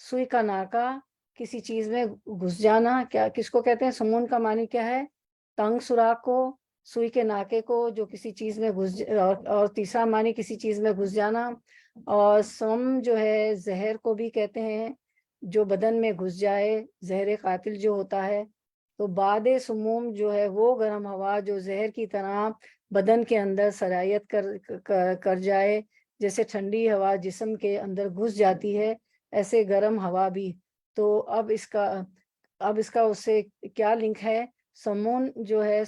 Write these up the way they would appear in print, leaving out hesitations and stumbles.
سوئی کا ناکا کسی چیز میں گھس جانا، کیا کس کو کہتے ہیں؟ سمون کا معنی کیا ہے؟ تنگ سوراخ کو، سوئی کے ناکے کو جو کسی چیز میں اور تیسرا معنی کسی چیز میں گھس جانا. اور سم جو ہے زہر کو بھی کہتے ہیں، جو بدن میں گھس جائے، زہر قاتل جو ہوتا ہے. تو باد سموم جو ہے وہ گرم ہوا جو زہر کی طرح بدن کے اندر سرایت کر جائے، جیسے ٹھنڈی ہوا جسم کے اندر گھس جاتی ہے، ایسے گرم ہوا بھی. تو اب اس کا اس سے کیا لنک ہے؟ سمون جو ہے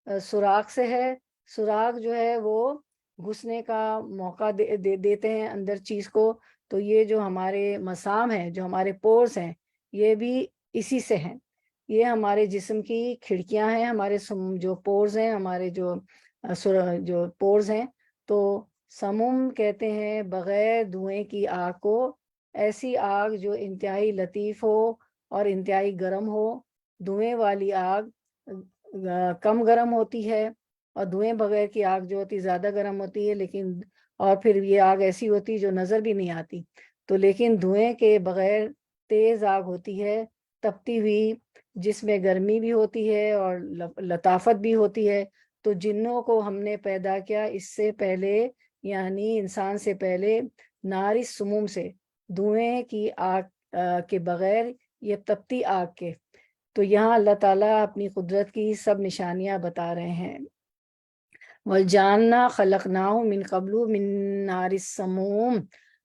سوراخ سے ہے، سوراخ جو ہے وہ گھسنے کا موقع دیتے ہیں اندر چیز کو. تو یہ جو ہمارے مسام ہیں، جو ہمارے پورس ہیں، یہ بھی اسی سے ہیں. یہ ہمارے جسم کی کھڑکیاں ہیں، ہمارے جو پورز ہیں، ہمارے جو پورز ہیں. تو سموم کہتے ہیں بغیر دھوئیں کی آگ کو، ایسی آگ جو انتہائی لطیف ہو اور انتہائی گرم ہو. دھوئیں والی آگ کم گرم ہوتی ہے، اور دھوئیں بغیر کی آگ جو ہوتی زیادہ گرم ہوتی ہے. لیکن اور پھر یہ آگ ایسی ہوتی جو نظر بھی نہیں آتی. تو لیکن دھوئیں کے بغیر تیز آگ ہوتی ہے، تپتی ہوئی، جس میں گرمی بھی ہوتی ہے اور لطافت بھی ہوتی ہے. تو جنوں کو ہم نے پیدا کیا اس سے پہلے، یعنی انسان سے پہلے، ناری سموم سے، دھوئیں کی آگ کے بغیر، یہ تپتی آگ کے. تو یہاں اللہ تعالیٰ اپنی قدرت کی سب نشانیاں بتا رہے ہیں. وَالْجَانَّ خَلَقْنَاهُ مِنْ قَبْلُ مِنْ نَارِ السَّمُومِ.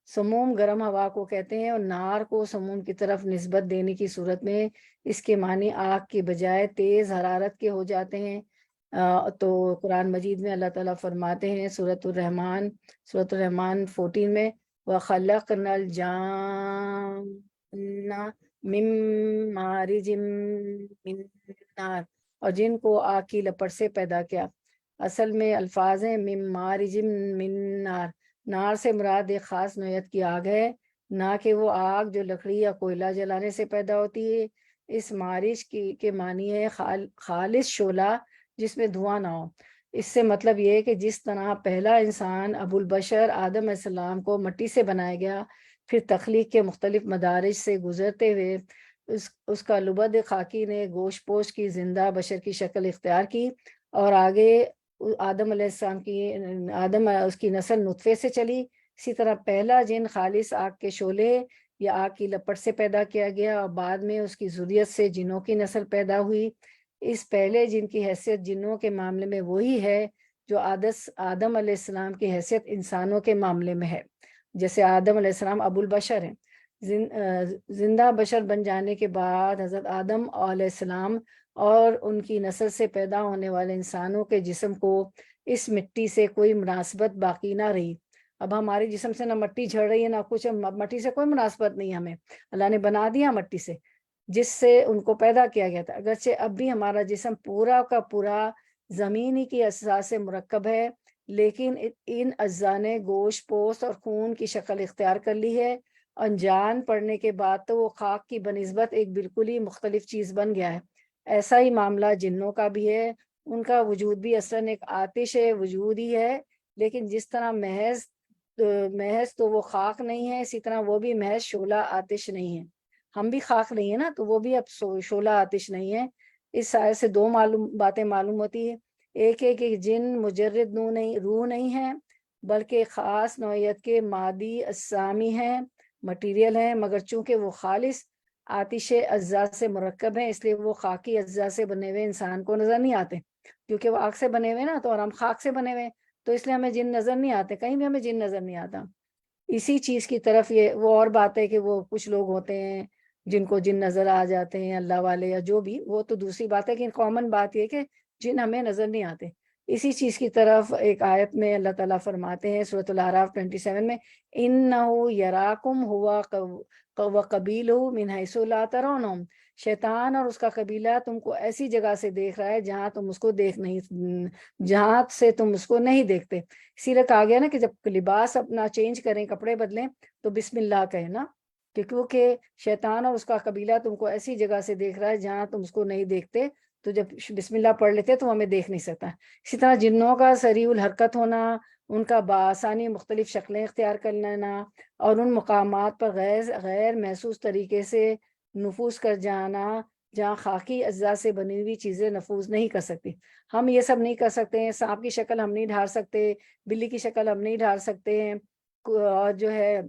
سموم گرم ہوا کو کہتے ہیں، اور نار کو سموم کی طرف نسبت دینے کی صورت میں اس کے معنی آگ کے بجائے تیز حرارت کے ہو جاتے ہیں. تو قرآن مجید میں اللہ تعالیٰ فرماتے ہیں سورۃ الرحمن 14 میں، وَخَلَقْنَا الْجَانَّ مِن مَارِجٍ مِن نار، اور جن کو آگ کی لپٹ سے پیدا کیا. اصل میں الفاظ ہیں من مارج من نار. نار سے مراد ایک خاص نوعیت کی آگ ہے، نہ کہ وہ آگ جو لکڑی یا کوئلہ جلانے سے پیدا ہوتی ہے. اس مارج کے معنی ہے خالص شعلہ جس میں دھواں نہ ہو. اس سے مطلب یہ ہے کہ جس طرح پہلا انسان ابو البشر آدم علیہ السلام کو مٹی سے بنایا گیا، پھر تخلیق کے مختلف مدارج سے گزرتے ہوئے اس کا لبد خاکی نے گوشت پوش کی زندہ بشر کی شکل اختیار کی، اور آگے آدم علیہ السلام اس کی نسل نطفے سے چلی. اسی طرح پہلا جن خالص آگ کے شعلے یا آگ کی لپٹ سے پیدا کیا گیا، اور بعد میں اس کی ذریت سے جنوں کی نسل پیدا ہوئی. اس پہلے جن کی حیثیت جنوں کے معاملے میں وہی ہے جو آدم علیہ السلام کی حیثیت انسانوں کے معاملے میں ہے. جیسے آدم علیہ السلام ابو البشر ہیں، زندہ بشر بن جانے کے بعد حضرت آدم علیہ السلام اور ان کی نسل سے پیدا ہونے والے انسانوں کے جسم کو اس مٹی سے کوئی مناسبت باقی نہ رہی. اب ہمارے جسم سے نہ مٹی جھڑ رہی ہے نہ کچھ، مٹی سے کوئی مناسبت نہیں. ہمیں اللہ نے بنا دیا مٹی سے، جس سے ان کو پیدا کیا گیا تھا. اگرچہ اب بھی ہمارا جسم پورا کا پورا زمینی کی اجزاء سے مرکب ہے، لیکن ان اجزاء نے گوشت پوست اور خون کی شکل اختیار کر لی ہے. انجان پڑنے کے بعد تو وہ خاک کی بنسبت ایک بالکل ہی مختلف چیز بن گیا ہے. ایسا ہی معاملہ جنوں کا بھی ہے. ان کا وجود بھی اصلاً ایک آتش وجود ہی ہے، لیکن جس طرح محض تو وہ خاک نہیں ہے، اسی طرح وہ بھی محض شعلہ آتش نہیں ہے. ہم بھی خاک نہیں ہے نا، تو وہ بھی اب شعلہ آتش نہیں ہے. اس آیت سے دو باتیں معلوم ہوتی ہے. ایک ہے کہ جن مجرد روح نہیں ہے، بلکہ خاص نوعیت کے مادی اجسامی ہیں، مٹیریل ہیں، مگر چونکہ وہ خالص آتش اجزاء سے مرکب ہیں، اس لیے وہ خاکی اجزاء سے بنے ہوئے انسان کو نظر نہیں آتے. کیونکہ وہ آگ سے بنے ہوئے نا، تو اور ہم خاک سے بنے ہوئے، تو اس لیے ہمیں جن نظر نہیں آتے، کہیں بھی ہمیں جن نظر نہیں آتا. اسی چیز کی طرف یہ وہ اور بات ہے کہ وہ کچھ لوگ ہوتے ہیں جن کو جن نظر آ جاتے ہیں، اللہ والے یا جو بھی، وہ تو دوسری بات ہے. کہ کامن بات یہ کہ جن ہمیں نظر نہیں آتے. اسی چیز کی طرف ایک آیت میں اللہ تعالیٰ فرماتے ہیں سورۃ الاعراف 27 میں، اِنَّهُ يَرَاكُمْ هُوَ وَقَبِيلُهُ مِنْ حَيْثُ لَا تَرَوْنَهُمْ. شیطان اور اس کا قبیلہ تم کو ایسی جگہ سے دیکھ رہا ہے جہاں تم اس کو جہاں سے تم اس کو نہیں دیکھتے. اسی لیے کہا گیا نا کہ جب لباس اپنا چینج کریں، کپڑے بدلیں، تو بسم اللہ کہیں نا، کیونکہ شیطان اور اس کا قبیلہ تم کو ایسی جگہ سے دیکھ رہا ہے جہاں تم اس کو نہیں دیکھتے. تو جب بسم اللہ پڑھ لیتے تو ہمیں دیکھ نہیں سکتا. اسی طرح جنوں کا سریع الحرکت ہونا ان کا بآسانی مختلف شکلیں اختیار کر لینا اور ان مقامات پر غیر محسوس طریقے سے نفوذ کر جانا جہاں خاکی اجزاء سے بنی ہوئی چیزیں نفوذ نہیں کر سکتی. ہم یہ سب نہیں کر سکتے ہیں. سانپ کی شکل ہم نہیں ڈھال سکتے, بلی کی شکل ہم نہیں ڈھال سکتے ہیں, اور جو ہے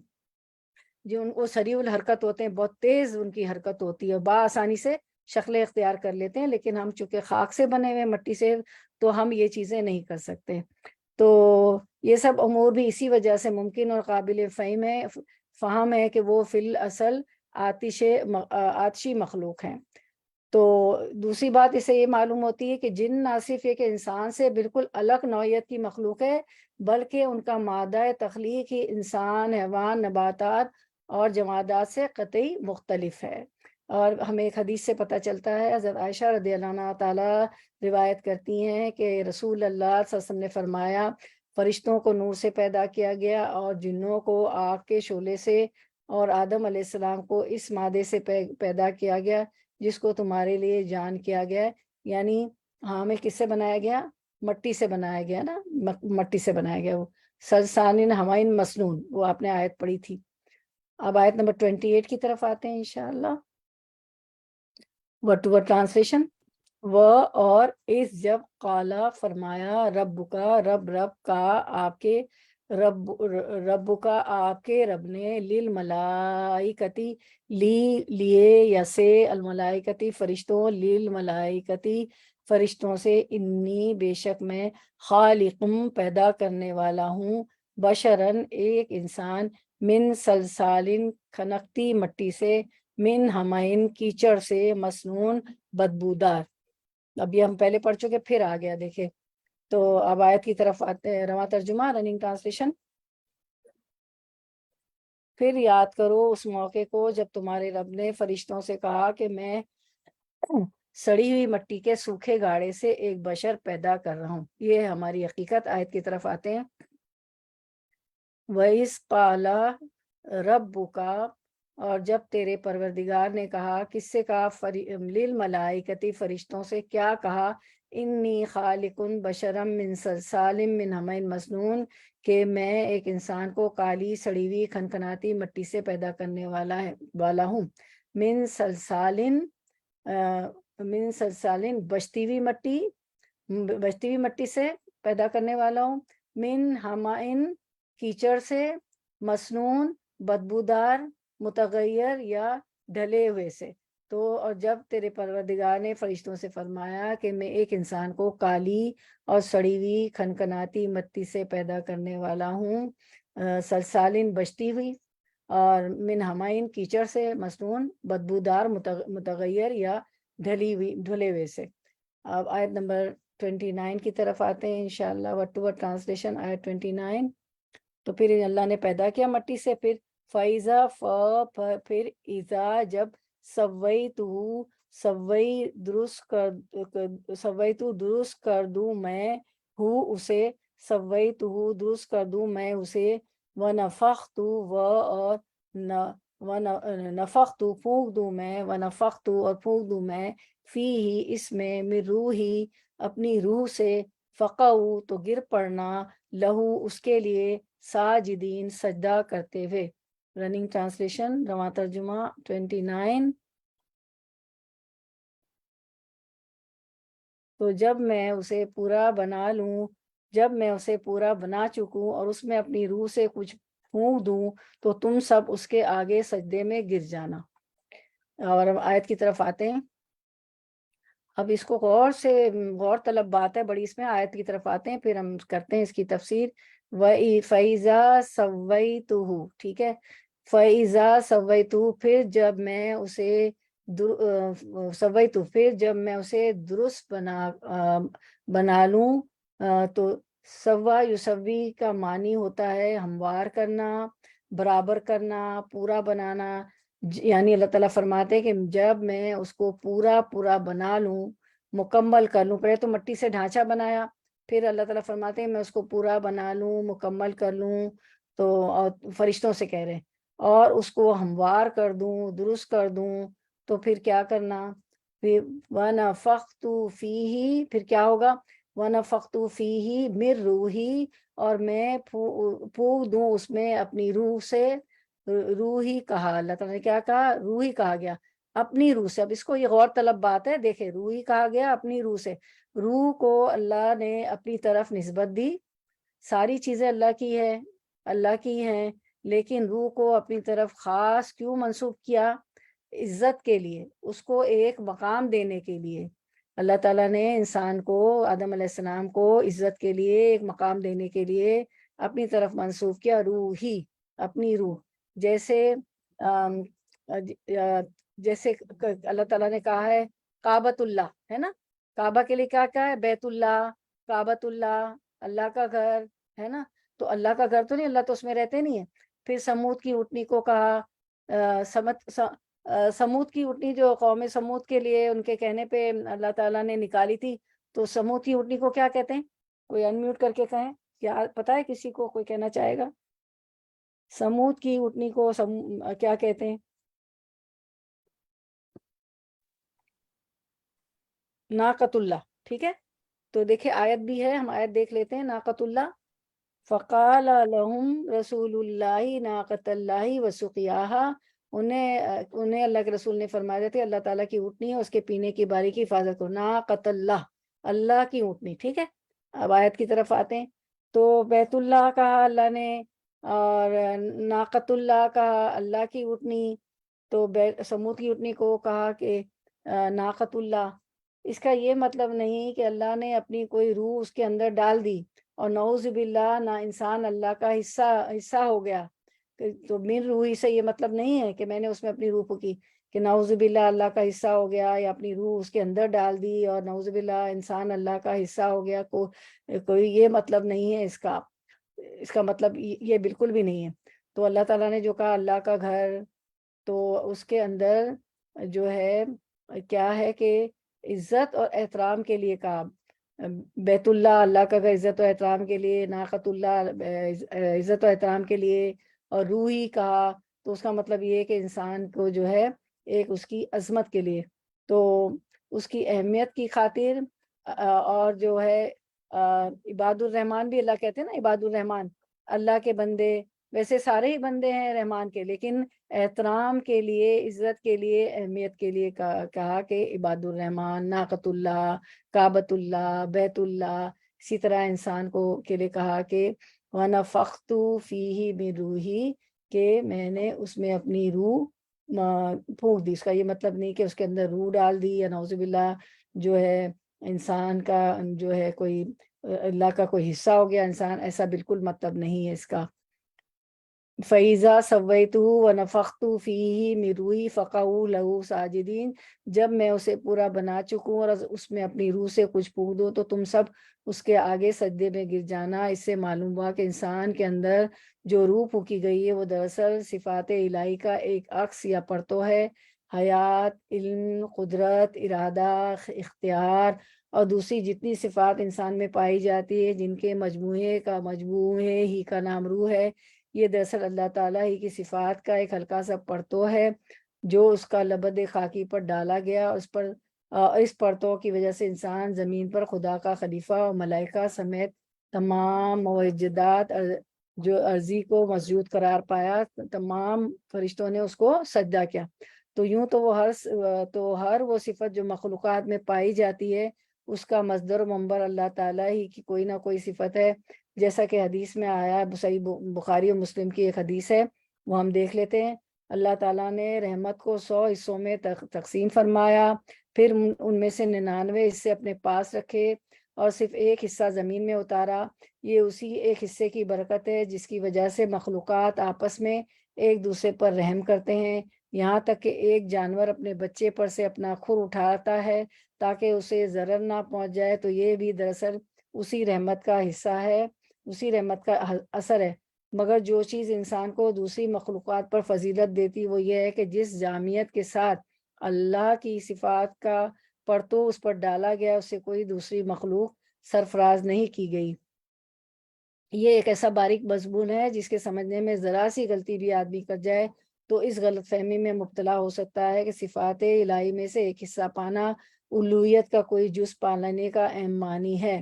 جو ان کو سریع الحرکت ہوتے ہیں, بہت تیز ان کی حرکت ہوتی ہے, بآسانی سے شکلیں اختیار کر لیتے ہیں, لیکن ہم چونکہ خاک سے بنے ہوئے, مٹی سے, تو ہم یہ چیزیں نہیں کر سکتے. تو یہ سب امور بھی اسی وجہ سے ممکن اور قابل فہم ہے کہ وہ فی الاصل آتشی مخلوق ہیں. تو دوسری بات اسے یہ معلوم ہوتی ہے کہ جن نہ صرف یہ کہ انسان سے بالکل الگ نوعیت کی مخلوق ہے, بلکہ ان کا مادہ تخلیق ہی انسان, حیوان, نباتات اور جمادات سے قطعی مختلف ہے. اور ہمیں ایک حدیث سے پتہ چلتا ہے, حضرت عائشہ رضی اللہ عنہا تعالیٰ روایت کرتی ہیں کہ رسول اللہ صلی اللہ علیہ وسلم نے فرمایا, فرشتوں کو نور سے پیدا کیا گیا اور جنوں کو آگ کے شعلے سے, اور آدم علیہ السلام کو اس مادے سے پیدا کیا گیا جس کو تمہارے لیے جان کیا گیا ہے. یعنی ہمیں کس سے بنایا گیا؟ مٹی سے بنایا گیا نا, مٹی سے بنایا گیا. وہ سلسالین ہمائن مسنون, وہ آپ نے آیت پڑھی تھی. اب آیت نمبر 28 کی طرف آتے ہیں انشاءاللہ. Word to word translation. وہ اور اس جب قالا فرمایا, رب کا رب کا آپ کے رب کا آپ کے رب نے, للملائکتی لیے یا سے, الملائکتی فرشتوں, للملائکتی فرشتوں سے, انی بے شک میں, خالقم پیدا کرنے والا ہوں, بشرن ایک انسان, من سلسالن کھنکتی مٹی سے, من ہمائن کیچڑ سے, مسنون بدبودار. اب یہ ہم پہلے پڑھ چکے, پھر آ گیا دیکھیں. تو اب آیت کی طرف آتے ہیں, رواں ترجمہ, رننگ ٹرانسلیشن. پھر یاد کرو اس موقع کو جب تمہارے رب نے فرشتوں سے کہا کہ میں سڑی ہوئی مٹی کے سوکھے گاڑے سے ایک بشر پیدا کر رہا ہوں. یہ ہماری حقیقت. آیت کی طرف آتے ہیں. وَإِذْ قَالَ رَبُّكَ, اور جب تیرے پروردگار نے کہا, کس سے کہا؟ للملائکتی فرشتوں سے. کیا کہا؟ انی خالق بشرم من صلصال من حمإ مسنون, کہ میں ایک انسان کو کالی سڑی ہوئی کھنکھناتی مٹی سے پیدا کرنے والا ہوں. من صلصال بجتی ہوئی مٹی سے پیدا کرنے والا ہوں. من حمإ کیچڑ سے, مسنون بدبودار, متغیر یا ڈھلے ہوئے سے. تو اور جب تیرے پروردگار نے فرشتوں سے فرمایا کہ میں ایک انسان کو کالی اور سڑی ہوئی کھنکھناتی مٹی سے پیدا کرنے والا ہوں, سلسالین بجتی ہوئی, اور من ہمائن کیچڑ سے, مسنون بدبودار, متغیر یا ڈھلے ہوئے سے. اب آیت نمبر 29 کی طرف آتے ہیں انشاءاللہ. ورڈ ٹو ورڈ ٹرانسلیشن, آیت 29. تو پھر اللہ نے پیدا کیا مٹی سے, پھر فَإِذَا پھر اذا جب, درست کر دوں میں ہوں اسے, درست کر دوں میں اسے, وَنَفَخْتُ اور نفخت پھونک دوں میں, ونفخت اور پھونک دوں میں, فیہ اس میں, من روحی اپنی روح سے, فقعوا تو گر پڑنا, لہو اس کے لیے, ساجدین سجدہ کرتے ہوئے. رننگ ٹرانسلیشن, رواں ترجمہ 29. تو جب میں اسے پورا بنا لوں, جب میں اسے پورا بنا چکوں اور اس میں اپنی روح سے کچھ پھونک دوں, تو تم سب اس کے آگے سجدے میں گر جانا. اور آیت کی طرف آتے ہیں. اب اس کو غور طلب بات ہے بڑی, اس میں آیت کی طرف آتے ہیں, پھر ہم کرتے ہیں اس کی تفسیر. فَإِذَا سَوَّيْتُهُ, ٹھیک ہے. فَإِذَا سَوَّيْتُهُ پھر جب میں اسے پھر جب میں اسے درست بنا لوں, تو سوا یسوی کا معنی ہوتا ہے ہموار کرنا, برابر کرنا, پورا بنانا. یعنی اللہ تعالیٰ فرماتے ہیں کہ جب میں اس کو پورا بنا لوں, مکمل کر لوں. پہلے تو مٹی سے ڈھانچہ بنایا, پھر اللہ تعالیٰ فرماتے ہیں میں اس کو پورا بنا لوں, مکمل کر لوں. تو اور فرشتوں سے کہہ رہے ہیں, اور اس کو ہموار کر دوں, درست کر دوں, تو پھر کیا کرنا؟ پھر وَنَفَخْتُ فِيهِ, پھر کیا ہوگا؟ وَنَفَخْتُ فِيهِ مِن روحی, اور میں پھونک دوں اس میں اپنی روح سے. روح ہی کہا، اللہ تعالیٰ نے کیا کہا؟ روح ہی کہا گیا اپنی روح سے. اب اس کو یہ غور طلب بات ہے، دیکھیں، روح ہی کہا گیا اپنی روح سے. روح کو اللہ نے اپنی طرف نسبت دی. ساری چیزیں اللہ کی ہے، اللہ کی ہیں، لیکن روح کو اپنی طرف خاص کیوں منسوب کیا؟ عزت کے لیے، اس کو ایک مقام دینے کے لیے. اللہ تعالیٰ نے انسان کو، آدم علیہ السلام کو عزت کے لیے، ایک مقام دینے کے لیے اپنی طرف منسوب کیا. روح ہی، اپنی روح. جیسے جیسے اللہ تعالیٰ نے کہا ہے کعبۃ اللہ، ہے نا؟ کعبہ کے لیے کیا کہا ہے؟ بیت اللہ، کعبۃ اللہ، اللہ کا گھر، ہے نا؟ تو اللہ کا گھر تو نہیں، اللہ تو اس میں رہتے نہیں ہے. پھر سمود کی اونٹنی کو کہا، سمود کی اونٹنی جو قوم سمود کے لیے ان کے کہنے پہ اللہ تعالیٰ نے نکالی تھی، تو سمود کی اونٹنی کو کیا کہتے ہیں؟ کوئی انمیوٹ کر کے کہیں، کیا پتا ہے کسی کو؟ کوئی کہنا چاہے گا؟ سمود کی اونٹنی کو کیا کہتے ہیں؟ ناقۃ اللہ. ٹھیک ہے، تو دیکھیں آیت بھی ہے، ہم آیت دیکھ لیتے ہیں. ناقۃ اللہ، فقال لهم رسول اللہ ناقۃ اللہ وسقیاها. انہیں اللہ کے رسول نے فرمایا تھے اللہ تعالیٰ کی اونٹنی ہے، اس کے پینے کی باری کی حفاظت کرو. ناقۃ اللہ، اللہ کی اونٹنی. ٹھیک ہے، اب آیت کی طرف آتے ہیں. تو بیت اللہ کہا اللہ نے، اور ناقۃ اللہ کہا اللہ کی اونٹنی. تو سمود کی اونٹنی کو کہا کہ ناقۃ اللہ. اس کا یہ مطلب نہیں کہ اللہ نے اپنی کوئی روح اس کے اندر ڈال دی، اور نعوذ باللہ نہ انسان اللہ کا حصہ ہو گیا. تو من روحی سے یہ مطلب نہیں ہے کہ میں نے اس میں اپنی روح پھونکی، کہ نعوذ باللہ اللہ کا حصہ ہو گیا یا اپنی روح اس کے اندر ڈال دی اور نعوذ باللہ انسان اللہ کا حصہ ہو گیا. کوئی یہ مطلب نہیں ہے اس کا مطلب یہ بالکل بھی نہیں ہے. تو اللہ تعالیٰ نے جو کہا اللہ کا گھر، تو اس کے اندر جو ہے کیا ہے کہ عزت اور احترام کے لیے کہا. بیت اللہ اللہ کا گھر عزت و احترام کے لیے، ناقۃ اللہ عزت و احترام کے لیے، اور روحی کہا. تو اس کا مطلب یہ ہے کہ انسان کو جو ہے ایک اس کی عظمت کے لیے، تو اس کی اہمیت کی خاطر. اور جو ہے عباد الرحمن بھی اللہ کہتے ہیں نا، عباد الرحمن اللہ کے بندے. ویسے سارے ہی بندے ہیں رحمان کے، لیکن احترام کے لیے، عزت کے لیے، اہمیت کے لیے کہا کہ عباد الرحمن، ناقۃ اللہ، کعبۃ اللہ، بیت اللہ. اسی طرح انسان کو کے لیے کہا کہ وَنَفَخْتُ فِيهِ مِن رُوحِي، کہ میں نے اس میں اپنی روح پھونک دی. اس کا یہ مطلب نہیں کہ اس کے اندر روح ڈال دی، یا نعوذ باللہ جو ہے انسان کا جو ہے کوئی اللہ کا کوئی حصہ ہو گیا انسان، ایسا بالکل مطلب نہیں ہے اس کا. فَإِذَا سَوَّيْتُهُ وَنَفَخْتُ فِيهِ مِن رُوحِي فَقَعُوا لَهُ سَاجِدِينَ. جب میں اسے پورا بنا چکوں اور اس میں اپنی روح سے کچھ پھونک دوں تو تم سب اس کے آگے سجدے میں گر جانا. اس سے معلوم ہوا کہ انسان کے اندر جو روح پھونکی گئی ہے وہ دراصل صفات الہی کا ایک عکس یا پرتو ہے. حیات، علم، قدرت، ارادہ، اختیار اور دوسری جتنی صفات انسان میں پائی جاتی ہے، جن کے مجموعے ہی کا نام روح ہے، یہ دراصل اللہ تعالیٰ ہی کی صفات کا ایک ہلکا سا پرتو ہے جو اس کا لبد خاکی پر ڈالا گیا. اس پرتو کی وجہ سے انسان زمین پر خدا کا خلیفہ اور ملائکہ سمیت تمام موجودات جو عرضی کو مسجود قرار پایا، تمام فرشتوں نے اس کو سجدہ کیا. تو یوں تو ہر وہ صفت جو مخلوقات میں پائی جاتی ہے، اس کا مصدر و منبر اللہ تعالیٰ ہی کی کوئی نہ کوئی صفت ہے. جیسا کہ حدیث میں آیا، صحیح بخاری و مسلم کی ایک حدیث ہے، وہ ہم دیکھ لیتے ہیں. اللہ تعالیٰ نے رحمت کو 100 حصوں میں تقسیم فرمایا، پھر ان میں سے 99 حصے اپنے پاس رکھے اور صرف ایک حصہ زمین میں اتارا. یہ اسی ایک حصے کی برکت ہے جس کی وجہ سے مخلوقات آپس میں ایک دوسرے پر رحم کرتے ہیں، یہاں تک کہ ایک جانور اپنے بچے پر سے اپنا کھر اٹھاتا ہے تاکہ اسے ضرر نہ پہنچ جائے. تو یہ بھی دراصل اسی رحمت کا حصہ ہے، اسی رحمت کا اثر ہے. مگر جو چیز انسان کو دوسری مخلوقات پر فضیلت دیتی وہ یہ ہے کہ جس جامعیت کے ساتھ اللہ کی صفات کا پرتو اس پر ڈالا گیا، اس سے کوئی دوسری مخلوق سرفراز نہیں کی گئی. یہ ایک ایسا باریک مضمون ہے جس کے سمجھنے میں ذرا سی غلطی بھی آدمی کر جائے تو اس غلط فہمی میں مبتلا ہو سکتا ہے کہ صفات الہی میں سے ایک حصہ پانا الوہیت کا کوئی جز پانے کا اہم معنی ہے.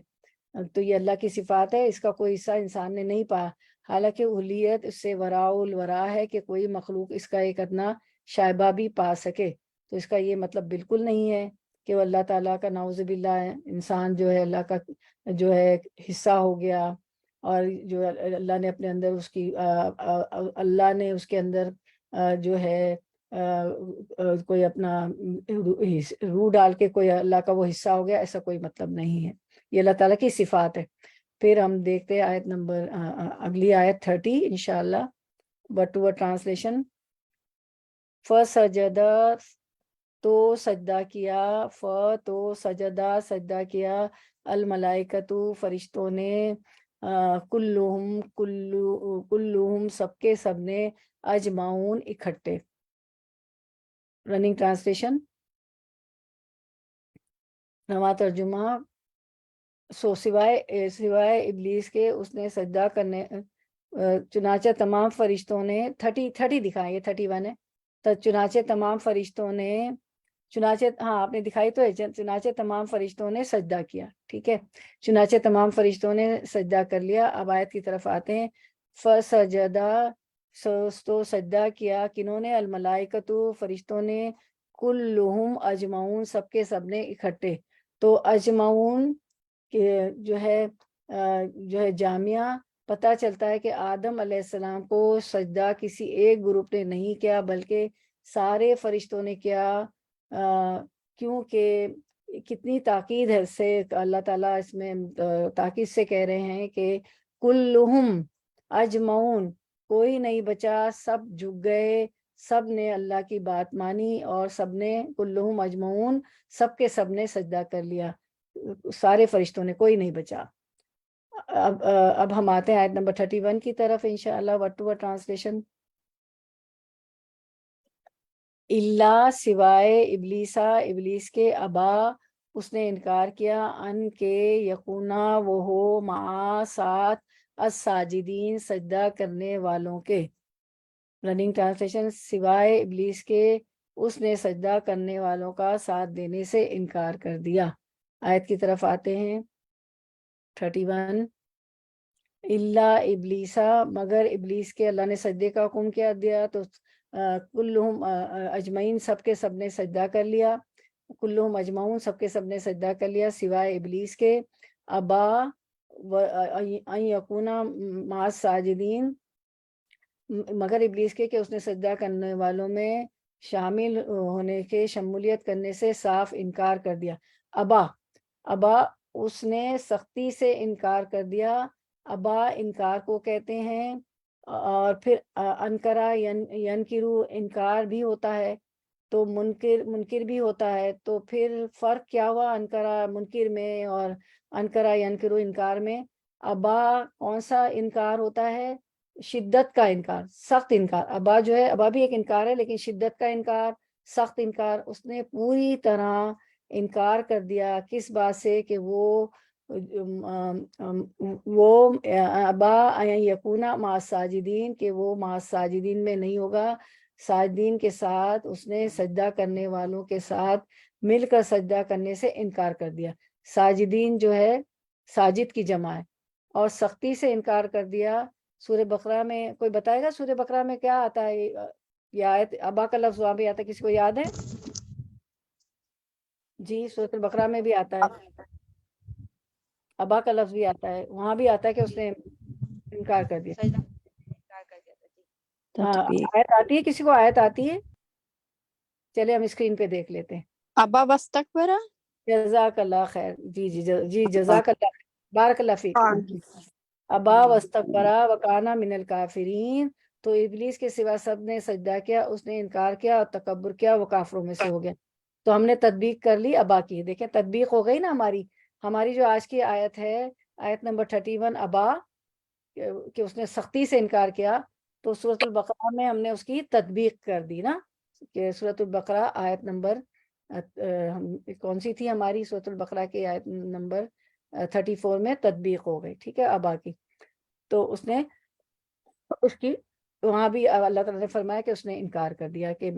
تو یہ اللہ کی صفات ہے، اس کا کوئی حصہ انسان نے نہیں پایا، حالانکہ اہلیت اس سے وراء الورا ہے کہ کوئی مخلوق اس کا ایک ادنا شائبہ بھی پا سکے۔ تو اس کا یہ مطلب بالکل نہیں ہے کہ وہ اللہ تعالیٰ کا نعوذ باللہ ہے، انسان جو ہے اللہ کا جو ہے حصہ ہو گیا، اور جو اللہ نے اپنے اندر اس کی اللہ نے اس کے اندر جو ہے کوئی اپنا روح ڈال کے کوئی اللہ کا وہ حصہ ہو گیا، ایسا کوئی مطلب نہیں ہے، یہ اللہ تعالیٰ کی صفات ہے۔ پھر ہم دیکھتے ہیں آیت نمبر اگلی آیت 30 انشاءاللہ، ورڈ ٹو ورڈ ٹرانسلیشن۔ فسجدہ تو سجدہ کیا، تو سجدہ کیا، الملائکتو فرشتوں نے، کلہم سب کے سب نے، اجمعون اکٹھے۔ رننگ ٹرانسلیشن، نواں ترجمہ۔ سوائے ابلیس کے اس نے سجدہ کرنے، چنانچہ تمام فرشتوں نے، 30 دکھائیں، یہ 31 ہے، تو چنانچہ تمام فرشتوں نے، ہاں آپ نے دکھائی تو ہے، چنانچہ تمام فرشتوں نے سجدہ کیا، ٹھیک ہے، چنانچہ تمام فرشتوں نے سجدہ کر لیا۔ اب آیت کی طرف آتے ہیں۔ فسجدہ تو سجدہ کیا، کنہوں نے؟ الملائکتو فرشتوں نے، کلہم اجمعون سب کے سب نے اکٹھے۔ تو اجمعون کہ جو ہے جامعہ، پتہ چلتا ہے کہ آدم علیہ السلام کو سجدہ کسی ایک گروپ نے نہیں کیا بلکہ سارے فرشتوں نے کیا، کیونکہ کتنی تاکید ہے سے اللہ تعالیٰ اس میں تاکید سے کہہ رہے ہیں کہ کلہم اجمعون، کوئی نہیں بچا، سب جھک گئے، سب نے اللہ کی بات مانی، اور سب نے کلہم اجمعون سب کے سب نے سجدہ کر لیا، سارے فرشتوں نے، کوئی نہیں بچا۔ اب ہم آتے ہیں آیت نمبر 31 کی طرف انشاءاللہ، ورڈ ٹو ورڈ ٹرانسلیشن۔ اللہ سوائے ابلیس کے، ابا اس نے انکار کیا، ان کے یکونا وہ ہو مع ساتھ، الساجدین سجدہ کرنے والوں کے۔ رننگ ٹرانسلیشن، سوائے ابلیس کے اس نے سجدہ کرنے والوں کا ساتھ دینے سے انکار کر دیا۔ آیت کی طرف آتے ہیں 31۔ اللہ ابلیسا، مگر ابلیس کے اللہ نے سجدے کا حکم کیا دیا تو کلہم اجمعین سب کے سب نے سجدہ کر لیا، کلہم اجمعون سب کے سب نے سجدہ کر لیا سوائے ابلیس کے، ابا ان یکونا مع الساجدین، مگر ابلیس کے کہ اس نے سجدہ کرنے والوں میں شامل ہونے کے، شمولیت کرنے سے صاف انکار کر دیا۔ ابا اس نے سختی سے انکار کر دیا، ابا انکار کو کہتے ہیں، اور پھر انکرا ینکرو انکار بھی ہوتا ہے، تو منکر بھی ہوتا ہے، تو پھر فرق کیا ہوا انکرا منکر میں اور انکرا ینکرو انکار میں؟ ابا کون سا انکار ہوتا ہے؟ شدت کا انکار، سخت انکار۔ ابا جو ہے، ابا بھی ایک انکار ہے لیکن شدت کا انکار، سخت انکار، اس نے پوری طرح انکار کر دیا کس بات سے کہ وہ ابا یکونا مع الساجدین، کہ وہ مع الساجدین میں نہیں ہوگا، ساجدین کے ساتھ، اس نے سجدہ کرنے والوں کے ساتھ مل کر سجدہ کرنے سے انکار کر دیا۔ ساجدین جو ہے ساجد کی جمع ہے، اور سختی سے انکار کر دیا۔ سورہ بقرہ میں کوئی بتائے گا سورہ بقرہ میں کیا آتا ہے؟ یہ آیت ابا کا لفظ وہاں بھی آتا ہے، کسی کو یاد ہے؟ جی سورۃ البقرہ میں بھی آتا ہے، ابا کا لفظ بھی آتا ہے، وہاں بھی آتا ہے کہ اس نے انکار کر دیا۔ ہاں آیت آتی ہے، کسی کو آیت آتی ہے؟ چلے ہم اسکرین پہ دیکھ لیتے ہیں۔ ابا واستکبر، جزاک اللہ خیر، جی جزاک اللہ، بارک اللہ فیک۔ ابا واستکبرا وکانا من الکافرین، تو ابلیس کے سوا سب نے سجدہ کیا، اس نے انکار کیا اور تکبر کیا، وہ کافروں میں سے ہو گیا۔ تو ہم نے تطبیق کر لی ابا کی، دیکھیں تطبیق ہو گئی نا ہماری جو آج کی آیت ہے، آیت نمبر 31 ابا، کہ اس نے سختی سے انکار کیا، تو سورۃ البقرہ میں ہم نے اس کی تطبیق کر دی نا، کہ سورۃ البقرہ آیت نمبر کون سی تھی ہماری؟ سورۃ البقرہ کی آیت نمبر 34 میں تطبیق ہو گئی، ٹھیک ہے، ابا کی۔ تو اس نے اس کی وہاں بھی اللہ تعالیٰ نے فرمایا کہ اس نے انکار کر دیا، کہ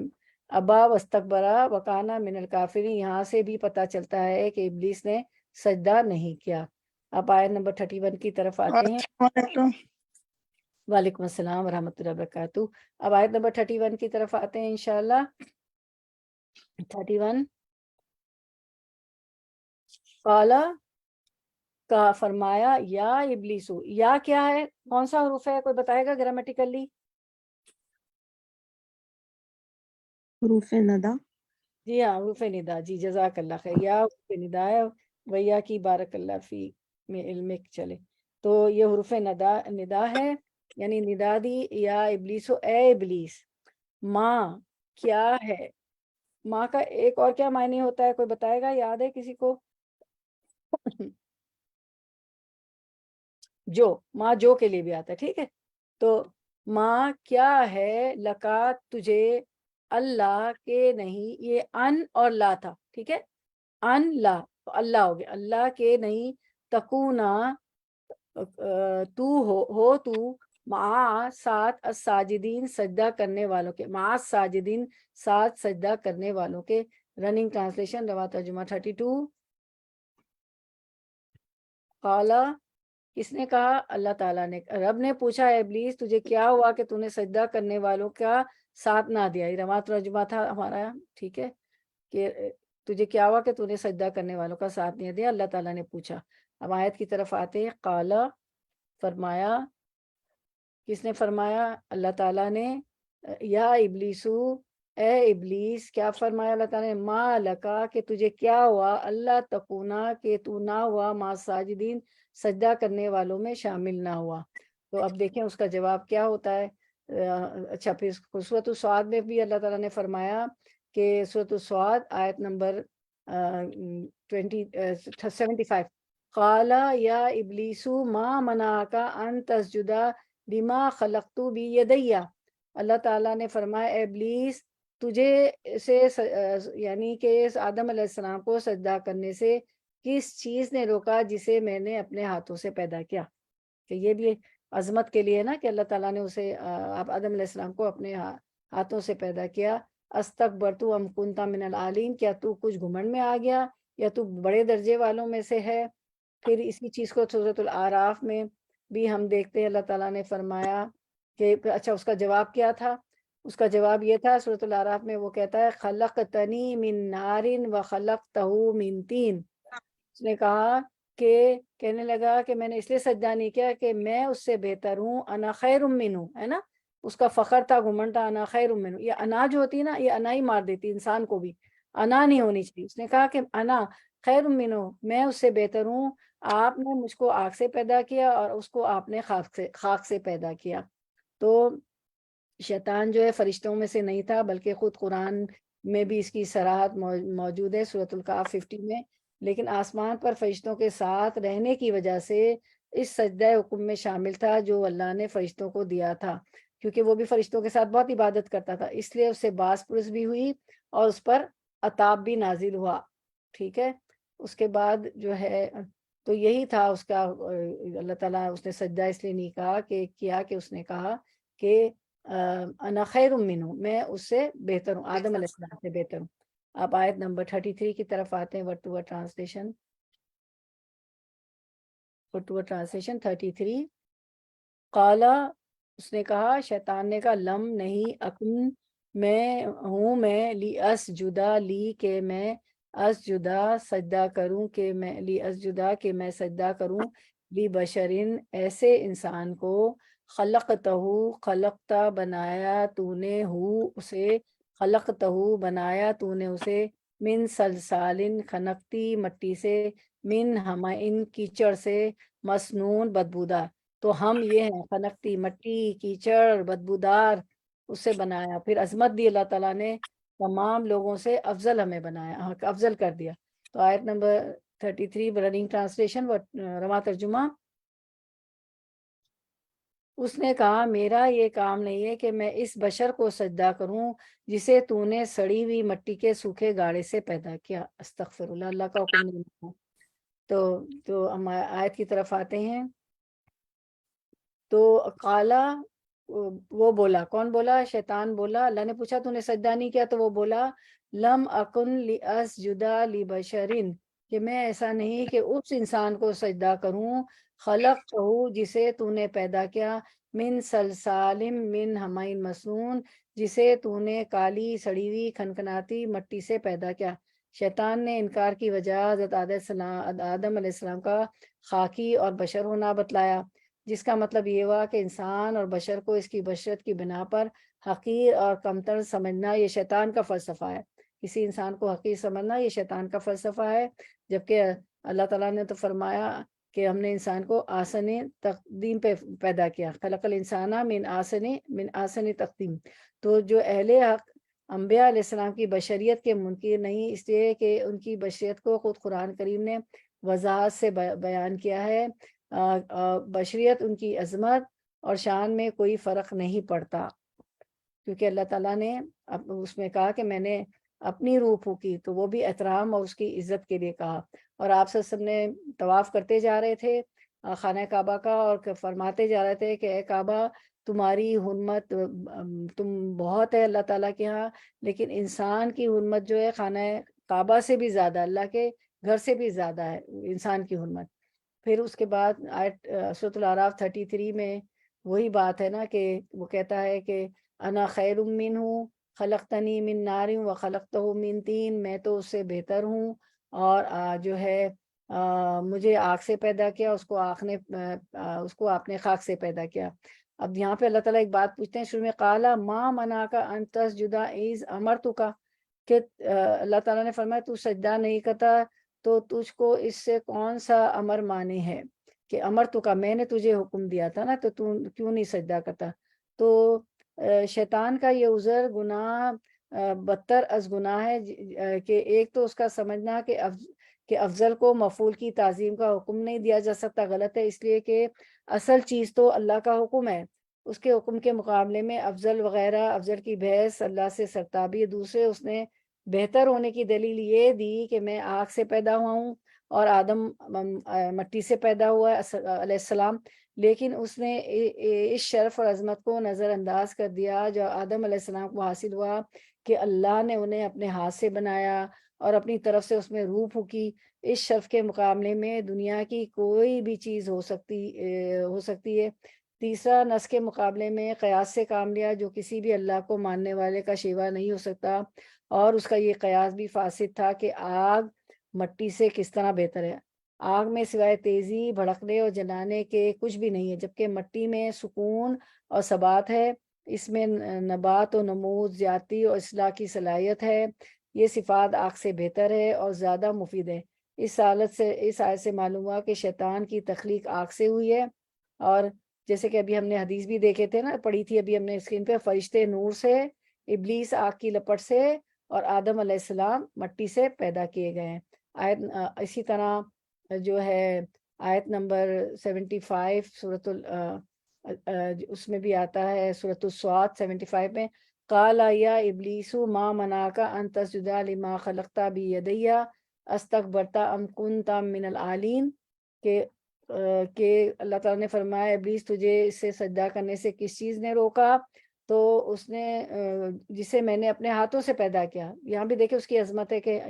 ابا واستکبرا وکانا من الکافرین، یہاں سے بھی پتہ چلتا ہے کہ ابلیس نے سجدہ نہیں کیا۔ آپ آیت نمبر 31 کی طرف آتے ہیں. وعلیکم السلام ورحمۃ اللہ وبرکاتہ. اب آیت نمبر 31 کی طرف آتے ہیں انشاءاللہ. 31 قالا کا فرمایا یا ابلیسو. یا کیا ہے, کون سا حروف ہے, کوئی بتائے گا گرامیٹیکلی؟ حروف ندا. جی ہاں, حروف ندا. جی جزاک اللہ خیر. یا حروف ندا ہے, ویا کی بارک اللہ فی میں علمک. چلے تو یہ حروف ندا ہے, یعنی ندا دی. یا ابلیسو, اے ابلیس. ماں کیا ہے, ماں کا ایک اور کیا معنی ہوتا ہے, کوئی بتائے گا, یاد ہے کسی کو؟ جو, ماں جو کے لیے بھی آتا ہے, ٹھیک ہے. تو ماں کیا ہے, لکا تجھے, اللہ کے نہیں, یہ ان اور لا تھا, ٹھیک ہے. ان لا تو اللہ ہو گیا, اللہ کے نہیں, تکونا تو ہو تو, مع ساتھ الساجدین سجدہ کرنے والوں کے, مع الساجدین ساتھ سجدہ کرنے والوں کے. رننگ ٹرانسلیشن روا ترجمہ 32. قالا کس نے کہا, اللہ تعالیٰ نے. رب نے پوچھا, اے ابلیس تجھے کیا ہوا کہ تو نے سجدہ کرنے والوں کا ساتھ نہ دیا. یہ روا ترجمہ تھا ہمارا, ٹھیک ہے, کہ تجھے کیا ہوا کہ تو نے سجدہ کرنے والوں کا ساتھ نہیں دیا, اللہ تعالیٰ نے پوچھا. اب آیت کی طرف آتے ہیں. قالا فرمایا, کس نے فرمایا, اللہ تعالیٰ نے. یا ابلیسو, اے ابلیس, کیا فرمایا اللہ تعالیٰ نے, ما لکا کہ تجھے کیا ہوا, اللہ تکونا کہ تو نہ ہوا, ما ساجدین سجدہ کرنے والوں میں شامل نہ ہوا. تو اب دیکھیں اس کا جواب کیا ہوتا ہے. اچھا, پھر سورۃ الصاد میں بھی اللہ تعالیٰ نے فرمایا کہ سورۃ الصاد آیت نمبر 75, قال یا ابلیسو ما منعک ان تسجد لما خلقت بیدیا. اللہ تعالیٰ نے فرمایا, اے ابلیس تجھے سے یعنی کہ اس آدم علیہ السلام کو سجدہ کرنے سے کس چیز نے روکا جسے میں نے اپنے ہاتھوں سے پیدا کیا. کہ یہ بھی عظمت کے لیے نا, کہ اللہ تعالیٰ نے اسے, آپ آدم علیہ السلام کو اپنے ہاتھوں سے پیدا کیا. استکبرت ام کنت من العالین, کیا تو کچھ گھمنڈ میں آ گیا یا تو بڑے درجے والوں میں سے ہے. پھر اسی چیز کو سورۃ الاعراف میں بھی ہم دیکھتے ہیں, اللہ تعالیٰ نے فرمایا کہ اچھا اس کا جواب کیا تھا. اس کا جواب یہ تھا سورۃ الاعراف میں, وہ کہتا ہے خلقتنی من نار وخلقتہ من طین. اس نے کہا کہ کہنے لگا کہ میں نے اس لیے سجدہ نہیں کیا کہ میں اس سے بہتر ہوں, انا خیر منہ, ہے نا. اس کا فخر تھا, گھمنڈ تھا, انا خیر منہ. یہ انا جو ہوتی نا, یہ انا ہی مار دیتی انسان کو بھی, انا نہیں ہونی چاہیے. اس نے کہا کہ انا خیر منہ, میں اس سے بہتر ہوں. آپ نے مجھ کو آگ سے پیدا کیا اور اس کو آپ نے خاک سے پیدا کیا. تو شیطان جو ہے فرشتوں میں سے نہیں تھا, بلکہ خود قرآن میں بھی اس کی صراحت موجود ہے سورۃ الکہف 50 میں. لیکن آسمان پر فرشتوں کے ساتھ رہنے کی وجہ سے اس سجدہ حکم میں شامل تھا جو اللہ نے فرشتوں کو دیا تھا, کیونکہ وہ بھی فرشتوں کے ساتھ بہت عبادت کرتا تھا, اس لیے اس سے باس پرس بھی ہوئی اور اس پر عطاب بھی نازل ہوا. ٹھیک ہے, اس کے بعد جو ہے تو یہی تھا اس کا. اللہ تعالیٰ, اس نے سجدہ اس لیے نہیں کہا کہ اس نے کہا کہ انا خیر منہ, میں اس سے بہتر ہوں, آدم علیہ السلام سے بہتر ہوں. آپ آیت نمبر 33 کی طرف آتے ہیں. Word to word translation. Word to word translation 33. قالا, اس نے کہا, شیطان نے کہا, لم نہیں, اکن میں ہوں, میں لی اسجدا لی کہ میں اسجدا سجدہ کروں, کہ میں لی اسجدا کہ میں سجدہ کروں, لی بشرین ایسے انسان کو, خلقتہ خلقتا بنایا تو نے, ہو اسے, خلقتہ بنایا تو نے اسے, من سلسالن خنقتی مٹی سے, من ہمائن کیچڑ سے, مسنون بدبودار. تو ہم یہ ہیں خنقتی مٹی, کیچڑ, بدبودار, اس سے بنایا. پھر عظمت دی اللہ تعالیٰ نے, تمام لوگوں سے افضل ہمیں بنایا, افضل کر دیا. تو آیت نمبر 33 رننگ ٹرانسلیشن رواں ترجمہ. اس نے کہا, میرا یہ کام نہیں ہے کہ میں اس بشر کو سجدہ کروں جسے تو نے سڑی ہوئی مٹی کے سوکھے گاڑے سے پیدا کیا. استغفر اللہ, اللہ کا حکم نہیں ہے. تو ہم آیت کی طرف آتے ہیں. تو قالا, وہ بولا, کون بولا, شیطان بولا. اللہ نے پوچھا تو نے سجدہ نہیں کیا, تو وہ بولا, لم اکن لاسجد لبشرین, کہ میں ایسا نہیں کہ اس انسان کو سجدہ کروں خلقتہ جسے تو نے پیدا کیا من سلسال من حمائن مسنون جسے تو نے کالی سڑی ہوئی کھنکھناتی مٹی سے پیدا کیا۔ شیطان نے انکار کی وجہ حضرت آدم علیہ السلام کا خاکی اور بشر ہونا بتلایا، جس کا مطلب یہ ہوا کہ انسان اور بشر کو اس کی بشرت کی بنا پر حقیر اور کمتر سمجھنا یہ شیطان کا فلسفہ ہے۔ کسی انسان کو حقیر سمجھنا یہ شیطان کا فلسفہ ہے، جبکہ اللہ تعالیٰ نے تو فرمایا کہ ہم نے انسان کو آسن تقدیم پہ پیدا کیا، خلق الانسان من آسن تقدیم۔ تو جو اہل حق انبیاء علیہ السلام کی بشریت کے منکر نہیں، اس لیے کہ ان کی بشریت کو خود قرآن کریم نے وضاحت سے بیان کیا ہے۔ بشریت ان کی عظمت اور شان میں کوئی فرق نہیں پڑتا، کیونکہ اللہ تعالیٰ نے اس میں کہا کہ میں نے اپنی روح پھونکی، تو وہ بھی احترام اور اس کی عزت کے لیے کہا۔ اور آپ سب نے طواف کرتے جا رہے تھے خانہ کعبہ کا، اور فرماتے جا رہے تھے کہ اے کعبہ تمہاری حرمت تم بہت ہے اللہ تعالیٰ کے ہاں، لیکن انسان کی حرمت جو ہے خانہ کعبہ سے بھی زیادہ، اللہ کے گھر سے بھی زیادہ ہے انسان کی حرمت۔ پھر اس کے بعد سورۃ الاعراف 33 میں وہی بات ہے نا کہ وہ کہتا ہے کہ انا خیر منہ خلقتنی من نار وخلقتہ من طین، میں تو اس سے بہتر ہوں، اور جو ہے مجھے آگ سے پیدا کیا، اس کو آپ نے خاک سے پیدا کیا۔ اب یہاں پہ اللہ تعالیٰ ایک بات پوچھتے ہیں شروع میں، قالا ما منعک ان تسجد اذ امرتک، کہ اللہ تعالیٰ نے فرمایا تو سجدہ نہیں کرتا تو تجھ کو اس سے کون سا امر مانے ہے، کہ امرتک میں نے تجھے حکم دیا تھا نا، تو کیوں نہیں سجدہ کرتا۔ تو شیطان کا یہ عذر گناہ بدتر از گناہ ہے، کہ ایک تو اس کا سمجھنا کہ افضل کو مفعول کی تعظیم کا حکم نہیں دیا جا سکتا، غلط ہے، اس لیے کہ اصل چیز تو اللہ کا حکم ہے، اس کے حکم کے مقابلے میں افضل وغیرہ، افضل کی بحث اللہ سے سرتابی۔ دوسرے اس نے بہتر ہونے کی دلیل یہ دی کہ میں آگ سے پیدا ہوا ہوں اور آدم مٹی سے پیدا ہوا ہے علیہ السلام، لیکن اس نے اس شرف اور عظمت کو نظر انداز کر دیا جو آدم علیہ السلام کو حاصل ہوا، کہ اللہ نے انہیں اپنے ہاتھ سے بنایا اور اپنی طرف سے اس میں روح پھونکی۔ اس شرف کے مقابلے میں دنیا کی کوئی بھی چیز ہو سکتی ہے۔ تیسرا، نس کے مقابلے میں قیاس سے کام لیا، جو کسی بھی اللہ کو ماننے والے کا شیوا نہیں ہو سکتا، اور اس کا یہ قیاس بھی فاسد تھا کہ آگ مٹی سے کس طرح بہتر ہے۔ آگ میں سوائے تیزی، بھڑکنے اور جلانے کے کچھ بھی نہیں ہے، جبکہ مٹی میں سکون اور ثبات ہے، اس میں نبات و نمود، زیادتی اور اصلاح کی صلاحیت ہے۔ یہ صفات آگ سے بہتر ہے اور زیادہ مفید ہے۔ اس آیت سے معلوم ہوا کہ شیطان کی تخلیق آگ سے ہوئی ہے، اور جیسے کہ ابھی ہم نے حدیث بھی دیکھے تھے نا، پڑھی تھی ابھی ہم نے اسکرین پہ، فرشتے نور سے، ابلیس آگ کی لپٹ سے، اور آدم علیہ السلام مٹی سے پیدا کیے گئے ہیں۔ اسی طرح جو ہے آیت نمبر 75 اس میں بھی آتا ہے، سورۃ الصاد 75 میں، قال یا ابلیس ما منعک ان تسجد لما خلقت بیدی استکبرت ام کنت من العالین، کہ اللہ تعالیٰ نے فرمایا ابلیس تجھے اس سے سجدہ کرنے سے کس چیز نے روکا، تو اس نے جسے میں نے اپنے ہاتھوں سے پیدا کیا۔ یہاں بھی دیکھیں اس کی عظمت ہے کہ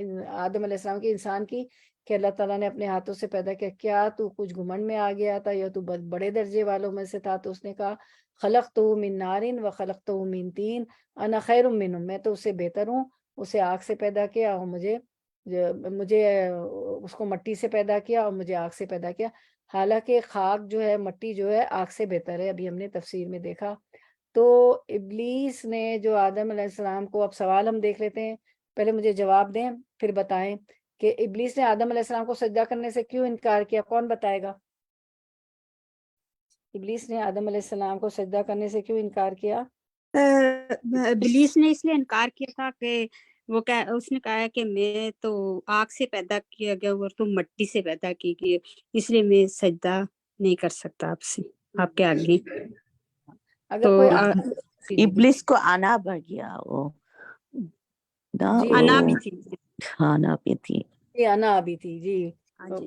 آدم علیہ السلام کی، انسان کی، کہ اللہ تعالیٰ نے اپنے ہاتھوں سے پیدا کیا۔ کیا تو کچھ گھمنڈ میں آ گیا تھا یا تو بڑے درجے والوں میں سے تھا؟ تو اس نے کہا خلقتہ من نار وخلقتہ من طین انا خیر منہ، میں تو اس سے بہتر ہوں، اسے آگ سے پیدا کیا اور مجھے اس کو مٹی سے پیدا کیا اور مجھے آگ سے پیدا کیا۔ حالانکہ خاک جو ہے، مٹی جو ہے، آگ سے بہتر ہے، ابھی ہم نے تفسیر میں دیکھا۔ تو ابلیس نے جو آدم علیہ السلام کو، اب سوال ہم دیکھ لیتے ہیں، پہلے مجھے جواب دیں پھر بتائیں کہ ابلیس نے آدم علیہ السلام کو سجدہ کرنے سے کیوں انکار کیا؟ کون بتائے گا؟ ابلیس نے آدم علیہ السلام کو سجدہ کرنے سے کیوں انکار کیا؟ ابلیس نے اس لیے انکار کیا تھا کہ اس نے کہا کہ میں تو آگ سے پیدا کیا گیا اور تم مٹی سے پیدا کی گئی، اس لیے میں سجدہ نہیں کر سکتا آپ کے آگے۔ اگر کوئی ابلیس کو آنا بڑھ گیا، وہ انا بھی تھی، آنا بھی تھی، انا بھی تھی، جی،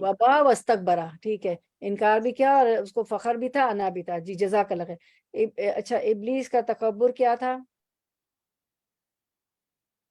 وبا واستکبرا، ٹھیک ہے، انکار بھی کیا اور اس کو فخر بھی تھا، انا بھی تھا، جی جزاک اللہ خیر۔ اچھا، ابلیس کا تکبر کیا تھا؟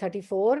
34।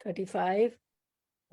35।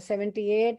78,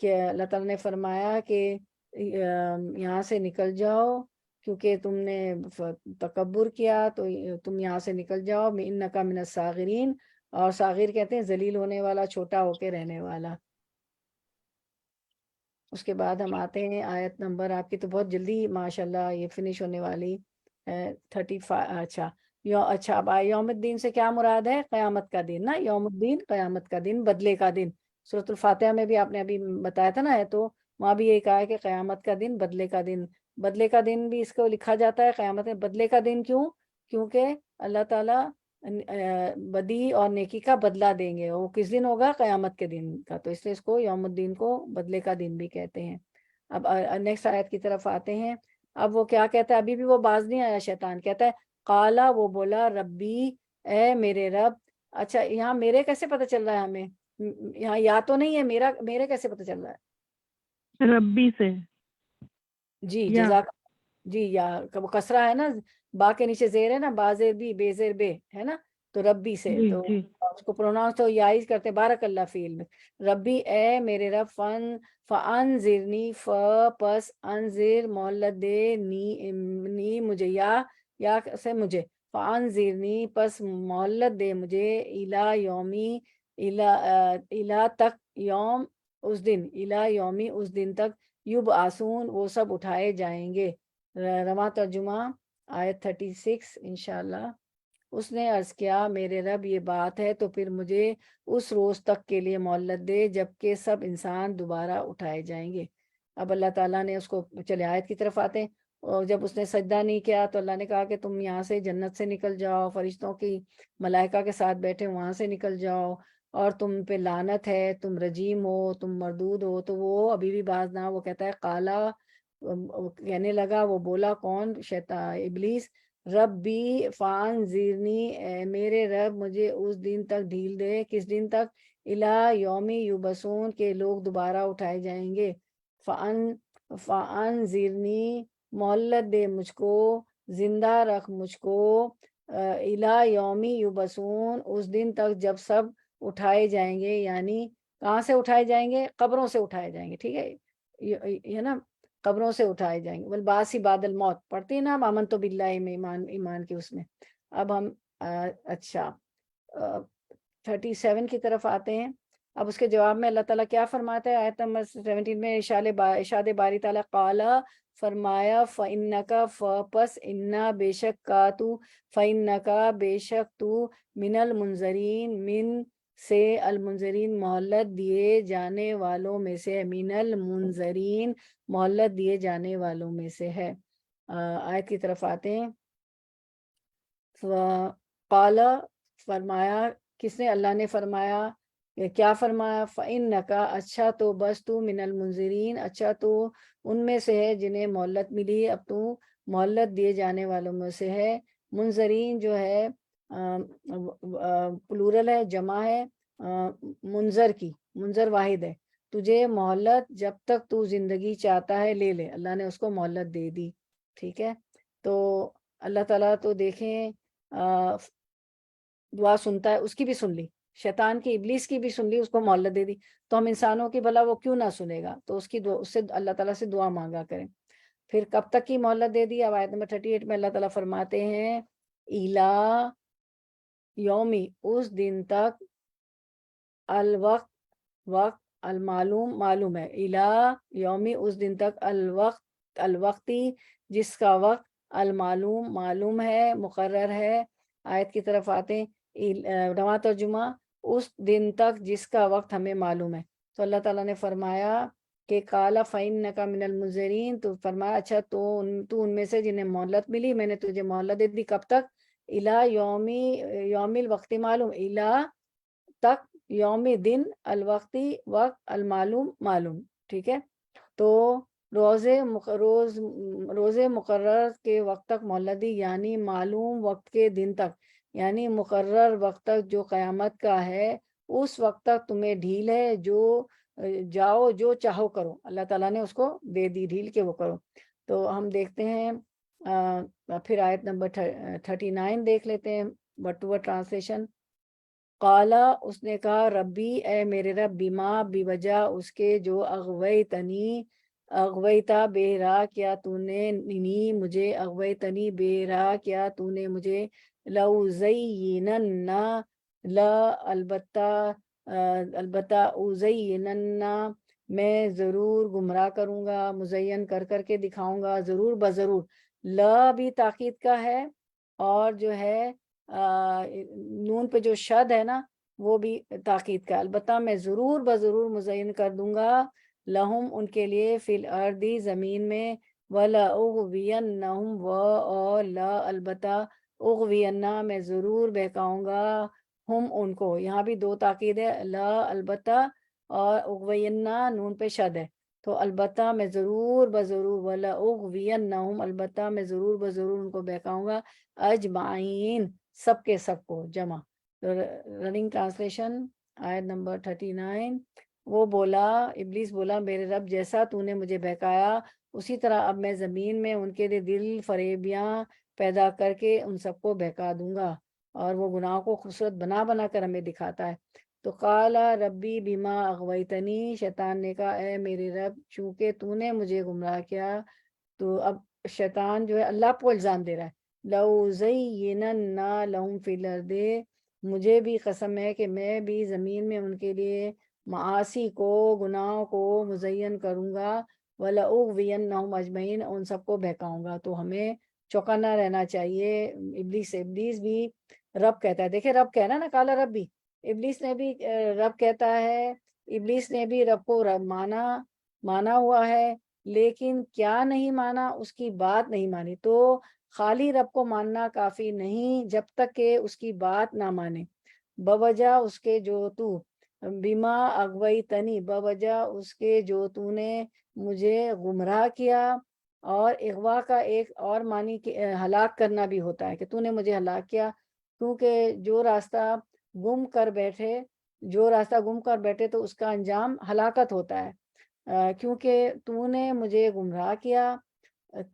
کہ اللہ تعالیٰ نے فرمایا کہ یہاں سے نکل جاؤ کیونکہ تم نے تکبر کیا تو تم یہاں سے نکل جاؤ، انکا من الصاغرین، اور صاغر کہتے ہیں ذلیل ہونے والا، چھوٹا ہو کے رہنے والا۔ اس کے بعد ہم آتے ہیں آیت نمبر، آپ کی تو بہت جلدی ماشاءاللہ یہ فنش ہونے والی 35۔ اچھا اب یوم الدین سے کیا مراد ہے؟ قیامت کا دن نا، یوم الدین قیامت کا دن، بدلے کا دن۔ سورۃ الفاتحہ میں بھی آپ نے ابھی بتایا تھا نا، ہے تو وہاں بھی یہی کہا ہے کہ قیامت کا دن، بدلے کا دن۔ بدلے کا دن بھی اس کو لکھا جاتا ہے قیامت میں بدلے کا دن، کیوں؟ کیونکہ اللہ تعالیٰ بدی اور نیکی کا بدلہ دیں گے، وہ کس دن ہوگا؟ قیامت کے دن کا، تو اس لیے اس کو یوم الدین کو بدلے کا دن بھی کہتے ہیں۔ اب نیکسٹ آیت کی طرف آتے ہیں۔ اب وہ کیا کہتا ہے؟ ابھی بھی وہ باز نہیں آیا، شیطان کہتا ہے قالا، وہ بولا ربی، اے میرے رب۔ اچھا یہاں میرے کیسے پتہ چل رہا ہے ہمیں؟ یہاں یا تو نہیں ہے، میرے کیسے پتہ چل رہا ہے؟ ربی سے جی یا جزاک، جی یا وہ کسرہ ہے نا، با کے نیچے زیر ہے نا، با زیر بی، بے زیر بے ہے نا، تو ربی سے جی تو جی اس کو پروناؤنس تو یائی کرتے، بارک اللہ فی علم۔ ربی اے میرے رب، فانذرنی، پس انذر مہلت دے، نی مجھے، یا سے مجھے، فانذرنی پس مہلت دے مجھے، الی یومی، الی تک، یوم اس دن، الی یومی اس دن تک، یبعثون وہ سب اٹھائے جائیں گے۔ رواں ترجمہ آیت 36 انشاءاللہ۔ اس نے عرض کیا میرے رب یہ بات ہے تو پھر مجھے اس روز تک کے لیے مہلت دے جبکہ سب انسان دوبارہ اٹھائے جائیں گے۔ اب اللہ تعالیٰ نے اس کو، چلے آیت کی طرف آتے ہیں، اور جب اس نے سجدہ نہیں کیا تو اللہ نے کہا کہ تم یہاں سے جنت سے نکل جاؤ، فرشتوں کی ملائکہ کے ساتھ بیٹھے وہاں سے نکل جاؤ، اور تم پہ لعنت ہے، تم رجیم ہو، تم مردود ہو۔ تو وہ ابھی بھی باز نہ، وہ کہتا ہے قالا، کہنے لگا، وہ بولا کون؟ شیطان ابلیس، ربی فانذرنی، میرے رب مجھے اس دن تک ڈھیل دے، کس دن تک؟ الی یومی یبعثون، کے لوگ دوبارہ اٹھائے جائیں گے۔ فانذرنی مہلت دے مجھ کو، زندہ رکھ مجھ کو، الی یومی یبعثون اس دن تک جب سب اٹھائے جائیں گے، یعنی کہاں سے اٹھائے جائیں گے؟ قبروں سے اٹھائے جائیں گے، ٹھیک ہے یہ نا، قبروں سے اٹھائے جائیں گے، والبعث بعد الموت پڑھتے ہیں نا ہم، آمنت باللہ میں، ایمان کے اس میں۔ اب ہم اچھا 37 کی طرف آتے ہیں۔ اب اس کے جواب میں اللہ تعالیٰ کیا فرماتا ہے آیت نمبر 17 میں؟ ارشاد باری تعالیٰ، قالا فرمایا، فَإِنَّكَ، پس انا بے شک، کا تو، فَإِنَّكَ بے شک تو، من المنذرین، من سے، المنذرین مہلت دیے جانے والوں میں سے، من المنذرین مہلت دیے جانے والوں میں سے ہے۔ آیت کی طرف آتے ہیں۔ قال فرمایا، کس نے؟ اللہ نے فرمایا، کیا فرمایا؟ فَإِنَّكَ، اچھا تو بس تو، من المنذرین، اچھا تو ان میں سے ہے جنہیں مہلت ملی، اب تو مہلت دیے جانے والوں میں سے ہے۔ منذرین جو ہے پلورل ہے، جمع ہے منظر کی، منظر واحد ہے۔ تجھے مہلت جب تک تو زندگی چاہتا ہے لے لے، اللہ نے اس کو مہلت دے دی، ٹھیک ہے۔ تو اللہ تعالیٰ تو دیکھیں دعا سنتا ہے، اس کی بھی سن لی، شیطان کی، ابلیس کی بھی سن لی، اس کو مہلت دے دی، تو ہم انسانوں کی بھلا وہ کیوں نہ سنے گا؟ تو اس کی اس سے اللہ تعالیٰ سے دعا مانگا کریں۔ پھر کب تک کی مہلت دے دی؟ اب آیت نمبر 38 میں اللہ تعالیٰ فرماتے ہیں، اِلی یومی اس دن تک، الوقت وقت، المعلوم معلوم ہے، اِلی یومی اس دن تک، الوقت الوقتی جس کا وقت، المعلوم معلوم ہے، مقرر ہے۔ آیت کی طرف آتے ہیں، رواں ترجمہ، اس دن تک جس کا وقت ہمیں معلوم ہے۔ تو اللہ تعالیٰ نے فرمایا کہ قَالَ فَإِنَّكَ مِنَ الْمُنذَرِينَ، تو فرمایا اچھا تو ان میں سے جنہیں مہلت ملی، میں نے تجھے مہلت دے دی، کب تک؟ اِلی یوم الوقت معلوم، اِلی تک، یوم دن، الوقتی وقت، المعلوم معلوم، ٹھیک ہے۔ تو روز مقرر کے وقت تک مہلت دی، یعنی معلوم وقت کے دن تک، یعنی مقرر وقت تک جو قیامت کا ہے، اس وقت تک تمہیں ڈھیل ہے، جو جاؤ جو چاہو کرو، اللہ تعالیٰ نے اس کو دے دی ڈھیل کے وہ کرو۔ تو ہم دیکھتے ہیں پھر آیت نمبر 39 دیکھ لیتے ہیں، وٹ ٹرانسلیشن۔ قالا اس نے کہا ربی اے میرے رب بیما بھی وجہ اس کے جو اغویتا بے راہ کیا تو نے نی مجھے اغویتنی بے راہ کیا تو نے مجھے لو زینن لا البتہ اوزینن میں ضرور گمراہ کروں گا، مزین کر کر کے دکھاؤں گا، ضرور بضرور، لا بھی تاکید کا ہے، اور جو ہے نون پہ جو شد ہے نا وہ بھی تاکید کا، البتہ میں ضرور بضرور مزین کر دوں گا لہم ان کے لیے فی الارض زمین میں، ولا اغوینہم لا البتہ اغوینہ میں ضرور بہکاؤں گا ہم ان کو، یہاں بھی دو تاکید ہے، لا البتہ اور اغوینہ نون پہ شد ہے، تو البتہ میں ضرور بضرور، ولا اغوینہم البتہ میں ضرور بضرور ان کو بہکاؤں گا، اجمعین سب کے سب کو، جمع۔ رننگ ٹرانسلیشن آیت نمبر 39۔ وہ بولا، ابلیس بولا میرے رب جیسا تو نے مجھے بہکایا اسی طرح اب میں زمین میں ان کے لیے دل فریبیاں پیدا کر کے ان سب کو بہکا دوں گا، اور وہ گناہوں کو خوبصورت بنا بنا کر ہمیں دکھاتا ہے۔ تو قال ربی بما اغویتنی، شیطان نے کہا اے میرے رب چونکہ تو نے مجھے گمراہ کیا، تو اب شیطان جو ہے اللہ کو الزام دے رہا ہے، لو زینن لہم فی الارض، مجھے بھی قسم ہے کہ میں بھی زمین میں ان کے لیے معاصی کو، گناہوں کو مزین کروں گا، وَلَأُغْوِيَنَّهُمْ اجمعین ان سب کو بہکاؤں گا۔ تو ہمیں چوکنا رہنا چاہیے، ابلیس بھی رب کہتا ہے، دیکھیں رب کہنا نا، کالا رب بھی، ابلیس نے بھی رب کہتا ہے، ابلیس نے بھی رب کو رب مانا ہوا ہے، لیکن کیا نہیں مانا، اس کی بات نہیں مانی۔ تو خالی رب کو ماننا کافی نہیں جب تک کہ اس کی بات نہ مانے، بوجہ اس کے جو تو، بیما اغویتنی بوجہ اس کے جو تو نے مجھے گمراہ کیا، اور اغوا کا ایک اور معنی ہلاک کرنا بھی ہوتا ہے کہ تو نے مجھے ہلاک کیا، کیونکہ جو راستہ گم کر بیٹھے تو اس کا انجام ہلاکت ہوتا ہے، کیونکہ تو نے مجھے گمراہ کیا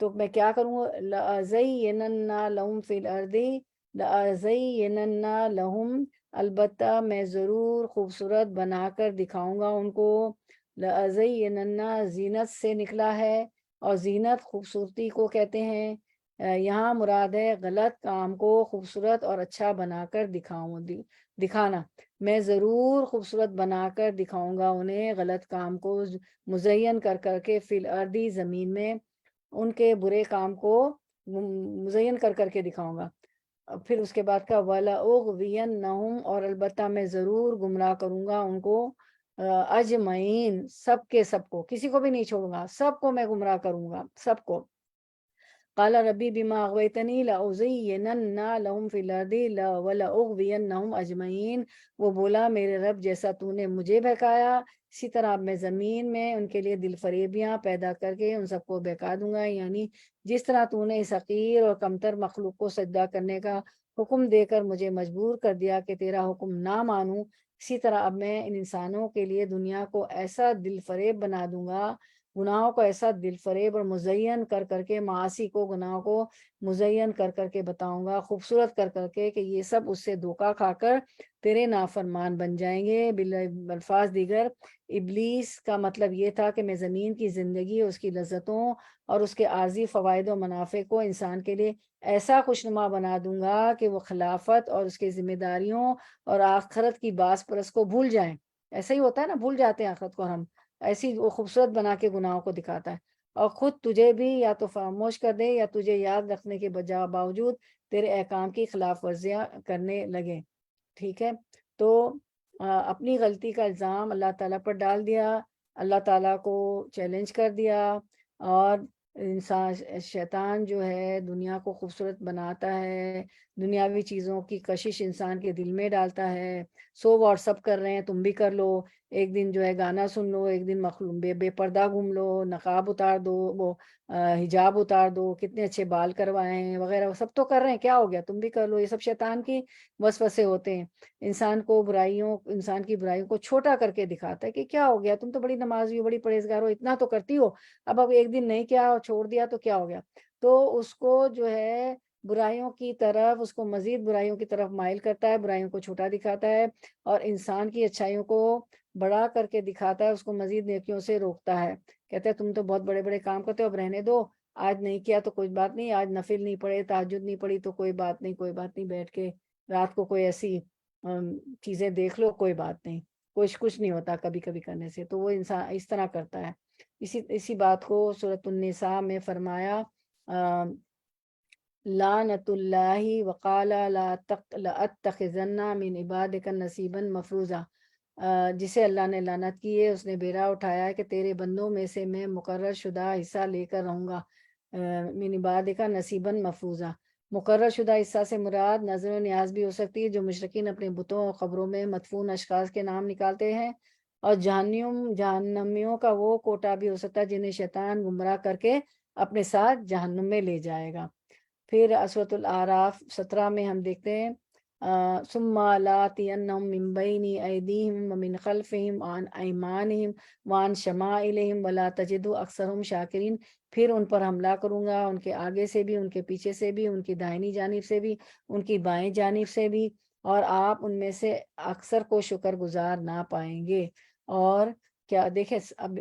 تو میں کیا کروں گا، لَأَزَيِّنَنَّ لَهُمْ فِي الْأَرْضِ، لَأَزَيِّنَنَّ لَهُمْ البتہ میں ضرور خوبصورت بنا کر دکھاؤں گا ان کو، لَأَزَيِّنَنَّ زینت سے نکلا ہے، اور زینت خوبصورتی کو کہتے ہیں، یہاں مراد ہے غلط کام کو خوبصورت اور اچھا بنا کر دکھانا، میں ضرور خوبصورت بنا کر دکھاؤں گا انہیں غلط کام کو مزین کر کر کے، فی الارض زمین میں ان کے برے کام کو مزین کر کر کے دکھاؤں گا۔ پھر اس کے بعد کا وَلَأُغْوِيَنَّهُمْ اور البتہ میں ضرور گمراہ کروں گا ان کو، اجمعین سب کے سب کو، کسی کو بھی نہیں چھوڑوں گا، سب کو میں گمراہ کروں گا، سب کو۔ قال ربی بما اغویتنی لأزینن لہم فی الارض ولأغوینہم اجمعین، وہ بولا میرے رب جیسا تو نے مجھے بہکایا اسی طرح اب میں زمین میں ان کے لیے دل فریبیاں پیدا کر کے ان سب کو بہکا دوں گا، یعنی جس طرح تو نے اس حقیر اور کمتر مخلوق کو سجدہ کرنے کا حکم دے کر مجھے مجبور کر دیا کہ تیرا حکم نہ مانوں، اسی طرح اب میں ان انسانوں کے لیے دنیا کو ایسا دل فریب بنا دوں گا، گناہوں کو ایسا دل فریب اور مزین کر کر کے، معاصی کو، گناہوں کو مزین کر کر کے بتاؤں گا، خوبصورت کر کر کے، کہ یہ سب اس سے دھوکہ کھا کر تیرے نافرمان بن جائیں گے۔ بالفاظ دیگر ابلیس کا مطلب یہ تھا کہ میں زمین کی زندگی، اس کی لذتوں اور اس کے عارضی فوائد و منافع کو انسان کے لیے ایسا خوشنما بنا دوں گا کہ وہ خلافت اور اس کے ذمہ داریوں اور آخرت کی باس پرس کو بھول جائیں، ایسا ہی ہوتا ہے نا، بھول جاتے ہیں آخرت کو ہم، ایسی وہ خوبصورت بنا کے گناہوں کو دکھاتا ہے، اور خود تجھے بھی یا تو فراموش کر دے یا تجھے یاد رکھنے کے باوجود تیرے احکام کی خلاف ورزیاں کرنے لگے۔ ٹھیک ہے، تو اپنی غلطی کا الزام اللہ تعالیٰ پر ڈال دیا، اللہ تعالیٰ کو چیلنج کر دیا، اور شیطان جو ہے دنیا کو خوبصورت بناتا ہے، دنیاوی چیزوں کی کشش انسان کے دل میں ڈالتا ہے، واٹس اپ کر رہے ہیں تم بھی کر لو، ایک دن جو ہے گانا سن لو، ایک دن بے پردہ گھوم لو، نقاب اتار دو، وہ حجاب اتار دو، کتنے اچھے بال کروائے ہیں وغیرہ، سب تو کر رہے ہیں، کیا ہو گیا تم بھی کر لو، یہ سب شیطان کی وسوسے ہوتے ہیں، انسان کی برائیوں کو چھوٹا کر کے دکھاتا ہے کہ کیا ہو گیا، تم تو بڑی نمازی ہو، بڑی پرہیزگار ہو، اتنا تو کرتی ہو، اب ایک دن نہیں کیا اور چھوڑ دیا تو کیا ہو گیا، تو اس کو جو ہے برائیوں کی طرف اس کو مزید برائیوں کی طرف مائل کرتا ہے، برائیوں کو چھوٹا دکھاتا ہے، اور انسان کی اچھائیوں کو بڑا کر کے دکھاتا ہے، اس کو مزید نیکیوں سے روکتا ہے۔ کہتا ہے تم تو بہت بڑے بڑے کام کرتے ہو، اب رہنے دو، آج نہیں کیا تو کوئی بات نہیں، آج نفل نہیں پڑھے، تہجد نہیں پڑھی تو کوئی بات نہیں، کوئی بات نہیں، بیٹھ کے رات کو کوئی ایسی چیزیں دیکھ لو، کوئی بات نہیں، کچھ نہیں ہوتا کبھی کبھی کرنے سے۔ تو وہ انسان اس طرح کرتا ہے۔ اسی بات کو سورۃ النساء میں فرمایا لعنت اللہ وقال لأتخذن من عبادک نصیبا مفروضا، جسے اللہ نے لعنت کی ہے، اس نے بیڑا اٹھایا ہے کہ تیرے بندوں میں سے میں مقرر شدہ حصہ لے کر رہوں گا، من عبادک نصیبا مفروضا۔ مقرر شدہ حصہ سے مراد نظر و نیاز بھی ہو سکتی ہے، جو مشرکین اپنے بتوں اور قبروں میں مدفون اشخاص کے نام نکالتے ہیں، اور جہنمیوں کا وہ کوٹا بھی ہو سکتا ہے جنہیں شیطان گمراہ کر کے اپنے ساتھ جہنم میں لے جائے گا۔ پھر سورۃ الاعراف 17 میں ہم دیکھتے ہیں ثم لآتینہم من بین ایدیہم ومن خلفہم وعن ایمانہم وعن شمائلہم ولا تجد اکثرہم شاکرین، پھر ان پر حملہ کروں گا، ان کے آگے سے بھی، ان کے پیچھے سے بھی، ان کی دائنی جانب سے بھی، ان کی بائیں جانب سے بھی، اور آپ ان میں سے اکثر کو شکر گزار نہ پائیں گے۔ اور کیا دیکھیں، اب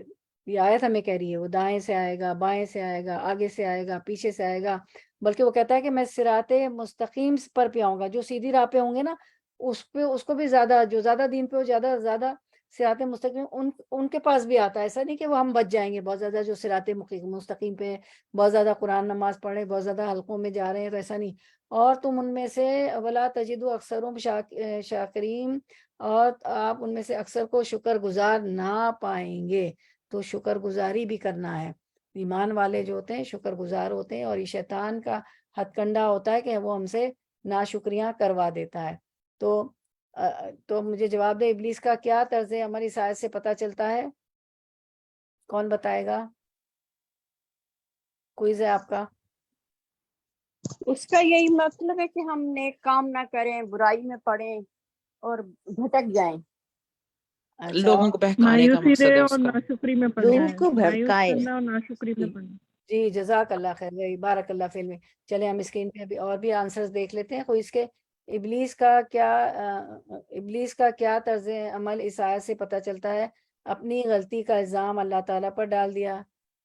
یہ آیت ہمیں کہہ رہی ہے وہ دائیں سے آئے گا، بائیں سے آئے گا، آگے سے آئے گا، پیچھے سے آئے گا، بلکہ وہ کہتا ہے کہ میں صراط مستقیم پر پہ آؤں گا، جو سیدھی راہ پہ ہوں گے نا، اس کو بھی زیادہ، جو زیادہ دین پہ ہو، زیادہ صراط مستقیم ان کے پاس بھی آتا ہے۔ ایسا نہیں کہ وہ ہم بچ جائیں گے بہت زیادہ، جو صراط مستقیم پہ بہت زیادہ قرآن نماز پڑھ رہے، بہت زیادہ حلقوں میں جا رہے ہیں، تو ایسا نہیں۔ اور تم ان میں سے ولا تجدوا اکثرهم شاکرین، اور آپ ان میں سے اکثر کو شکر گزار نہ پائیں گے۔ تو شکر گزاری بھی کرنا ہے۔ ایمان والے جو ہوتے ہیں شکر گزار ہوتے ہیں، اور یہ شیطان کا ہتھ کنڈا ہوتا ہے کہ وہ ہم سے ناشکریاں کروا دیتا ہے۔ تو مجھے جواب دے، ابلیس کا کیا طرز عمل اس آیت سے پتہ چلتا ہے؟ کون بتائے گا؟ کوئز ہے آپ کا؟ اس کا یہی مطلب ہے کہ ہم نیک کام نہ کریں، برائی میں پڑیں اور بھٹک جائیں۔ اچھا، لوگوں کو بہکانے کا مایوسی مقصد رہے ہے اور اس کا۔ ناشکری میں پڑ لوگوں جائے، کو مایوس بھڑکائے۔ کرنا اور ناشکری میں پڑنا۔ جی جزاک اللہ خیر، بارک اللہ فی علم۔ چلے ہم اسکرین پہ اور بھی آنسرز دیکھ لیتے ہیں کوئی اس کے۔ ابلیس کا کیا طرز عمل اس آیت سے پتہ چلتا ہے؟ اپنی غلطی کا الزام اللہ تعالیٰ پر ڈال دیا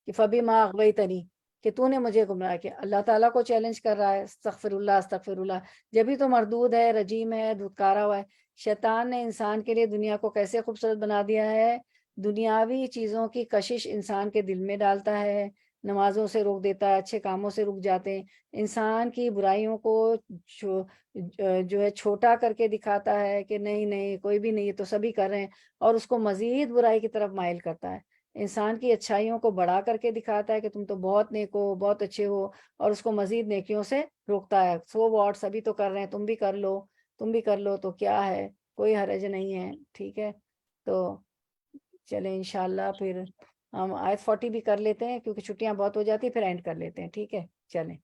کہ فبما اغویتنی، کہ تو نے مجھے گمراہ کیا۔ اللہ تعالیٰ کو چیلنج کر رہا ہے، استغفر اللہ استغفر اللہ، جبھی تو مردود ہے، رجیم ہے، دھتکارا ہوا ہے۔ شیطان نے انسان کے لیے دنیا کو کیسے خوبصورت بنا دیا ہے، دنیاوی چیزوں کی کشش انسان کے دل میں ڈالتا ہے، نمازوں سے روک دیتا ہے، اچھے کاموں سے رک جاتے ہیں، انسان کی برائیوں کو جو ہے چھوٹا کر کے دکھاتا ہے کہ نہیں نہیں کوئی بھی نہیں، یہ تو سبھی کر رہے ہیں، اور اس کو مزید برائی کی طرف مائل کرتا ہے۔ انسان کی اچھائیوں کو بڑا کر کے دکھاتا ہے کہ تم تو بہت نیک ہو، بہت اچھے ہو، اور اس کو مزید نیکیوں سے روکتا ہے۔ سو واٹ، سبھی تو کر رہے ہیں، تم بھی کر لو، تم بھی کر لو، تو کیا ہے، کوئی حرج نہیں ہے، ٹھیک ہے۔ تو چلیں انشاءاللہ پھر ہم آیت 40 بھی کر لیتے ہیں، کیونکہ چھٹیاں بہت ہو جاتی، پھر اینڈ کر لیتے ہیں، ٹھیک ہے۔ چلیں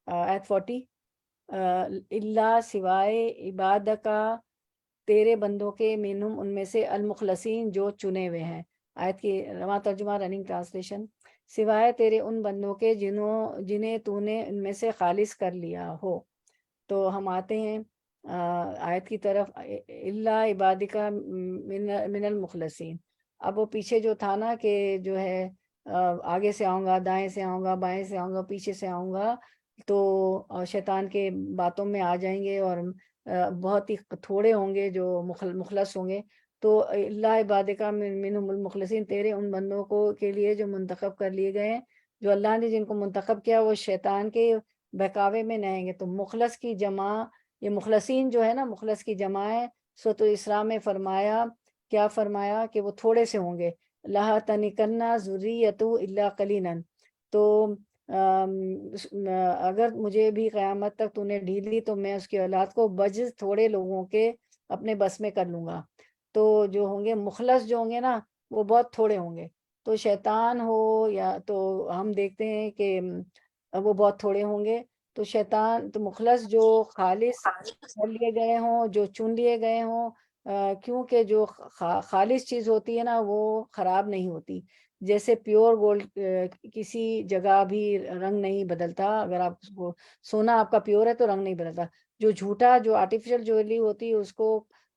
آیت 40، اللہ سوائے عبادکا، تیرے بندوں کے، منہم ان میں سے، المخلصین جو چنے ہوئے ہیں۔ آیت کی رواں ترجمہ رننگ ٹرانسلیشن، سوائے تیرے ان بندوں کے جنہیں تو نے ان میں سے خالص کر لیا ہو۔ تو ہم آتے ہیں آیت کی طرف، اللہ عبادکا من المخلصین۔ اب وہ پیچھے جو تھا نا کہ جو ہے آگے سے آؤں گا، دائیں سے آؤں گا، بائیں سے آؤں گا، پیچھے سے آؤں گا، تو شیطان کے باتوں میں آ جائیں گے، اور بہت ہی تھوڑے ہوں گے جو مخلص ہوں گے۔ تو اللہ عبادکا منہم المخلصین، تیرے ان بندوں کو کے لیے جو منتخب کر لیے گئے ہیں، جو اللہ نے جن کو منتخب کیا، وہ شیطان کے بہکاوے میں نہ آئیں گے۔ تو مخلص کی جمع، یہ مخلصین جو ہے نا، مخلص کی جمع ہے۔ سورۃ الاسراء میں فرمایا، کیا فرمایا کہ وہ تھوڑے سے ہوں گے، لَا تَنِكَنَّ ذُرِّيَّتُهُ إِلَّا قَلِيلًا۔ تو اگر مجھے بھی قیامت تک تو نے ڈھیل لی، تو میں اس کی اولاد کو بجز تھوڑے لوگوں کے اپنے بس میں کر لوں گا۔ تو جو ہوں گے مخلص، جو ہوں گے نا، وہ بہت تھوڑے ہوں گے۔ تو شیطان ہو یا، تو ہم دیکھتے ہیں کہ وہ بہت تھوڑے ہوں گے۔ تو شیطان، تو مخلص جو خالص کر لیے گئے ہوں، جو چن لیے گئے ہوں، کیونکہ جو خالص چیز ہوتی ہے نا، وہ خراب نہیں ہوتی، جیسے پیور گولڈ کسی جگہ بھی رنگ نہیں بدلتا، اگر آپ اس کو سونا آپ کا پیور ہے تو رنگ نہیں بدلتا، جو جھوٹا جو آرٹیفیشل جویلری ہوتی ہے اس کو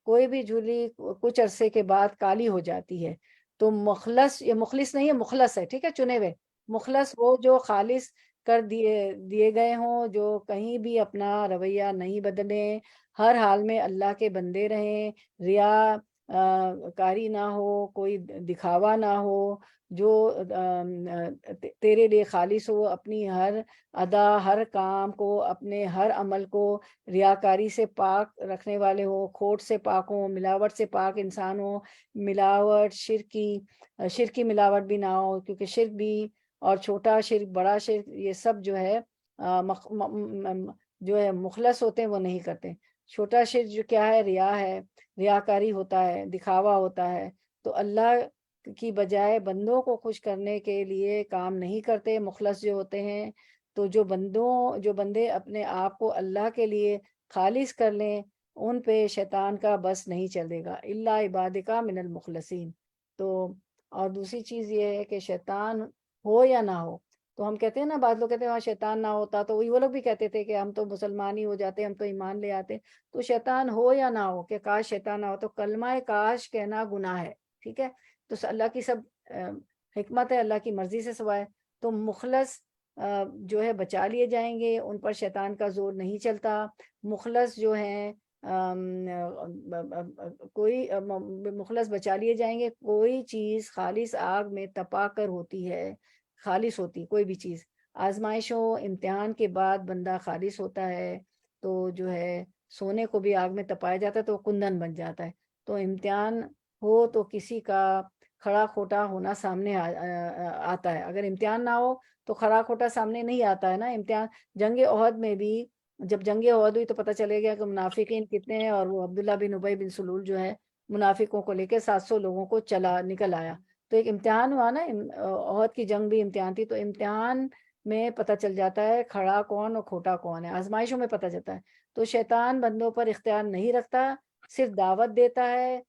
کوئی بھی جویلری کچھ عرصے کے بعد کالی ہو جاتی ہے۔ تو مخلص، یہ مخلص نہیں ہے، مخلص ہے، ٹھیک ہے، چنے ہوئے، مخلص وہ جو خالص کر دیے گئے ہوں، جو کہیں بھی اپنا رویہ نہیں بدلیں، ہر حال میں اللہ کے بندے رہیں، ریا کاری نہ ہو، کوئی دکھاوا نہ ہو، جو تیرے لیے خالص ہو، اپنی ہر ادا، ہر کام کو، اپنے ہر عمل کو ریاکاری سے پاک رکھنے والے ہو، کھوٹ سے پاک ہو، ملاوٹ سے پاک انسان ہو، ملاوٹ شرکی ملاوٹ بھی نہ ہو، کیونکہ شرک بھی، اور چھوٹا شرک، بڑا شرک، یہ سب جو ہے جو ہے مخلص ہوتے ہیں وہ نہیں کرتے۔ چھوٹا شرک جو کیا ہے، ریا ہے، ریاکاری ہوتا ہے، دکھاوا ہوتا ہے، تو اللہ کی بجائے بندوں کو خوش کرنے کے لیے کام نہیں کرتے مخلص جو ہوتے ہیں۔ تو جو بندے اپنے آپ کو اللہ کے لیے خالص کر لیں، ان پہ شیطان کا بس نہیں چلے گا، الا عبادک من المخلصین۔ تو اور دوسری چیز یہ ہے کہ شیطان ہو یا نہ ہو، تو ہم کہتے ہیں نا، بعض لوگ کہتے ہیں وہاں شیطان نہ ہوتا تو وہ لوگ بھی کہتے تھے کہ ہم تو مسلمان ہی ہو جاتے، ہم تو ایمان لے آتے۔ تو شیطان ہو یا نہ ہو، کہ کاش شیطان نہ ہو، تو کلمہ کاش کہنا گناہ ہے، ٹھیک ہے، تو اللہ کی سب حکمت ہے، اللہ کی مرضی سے سوائے۔ تو مخلص جو ہے بچا لیے جائیں گے، ان پر شیطان کا زور نہیں چلتا۔ مخلص جو ہیں کوئی مخلص بچا لیے جائیں گے۔ کوئی چیز خالص آگ میں تپا کر ہوتی ہے، خالص ہوتی کوئی بھی چیز، آزمائشوں امتحان کے بعد بندہ خالص ہوتا ہے، تو جو ہے سونے کو بھی آگ میں تپایا جاتا ہے تو وہ کندن بن جاتا ہے۔ تو امتحان ہو تو کسی کا کھڑا کھوٹا ہونا سامنے آتا ہے، اگر امتحان نہ ہو تو کھڑا کھوٹا سامنے نہیں آتا ہے نا۔ امتحان جنگ احد میں بھی، جب جنگ احد ہوئی تو پتہ چلے گیا کہ منافقین کتنے ہیں، اور وہ عبداللہ بن ابی بن سلول جو ہے منافقوں کو لے کے 700 لوگوں کو نکل آیا، تو ایک امتحان ہوا نا۔ احد کی جنگ بھی امتحان تھی، تو امتحان میں پتہ چل جاتا ہے کھڑا کون اور کھوٹا کون ہے، آزمائشوں میں پتہ چلتا ہے۔ تو شیطان بندوں پر اختیار نہیں رکھتا، صرف دعوت دیتا ہے،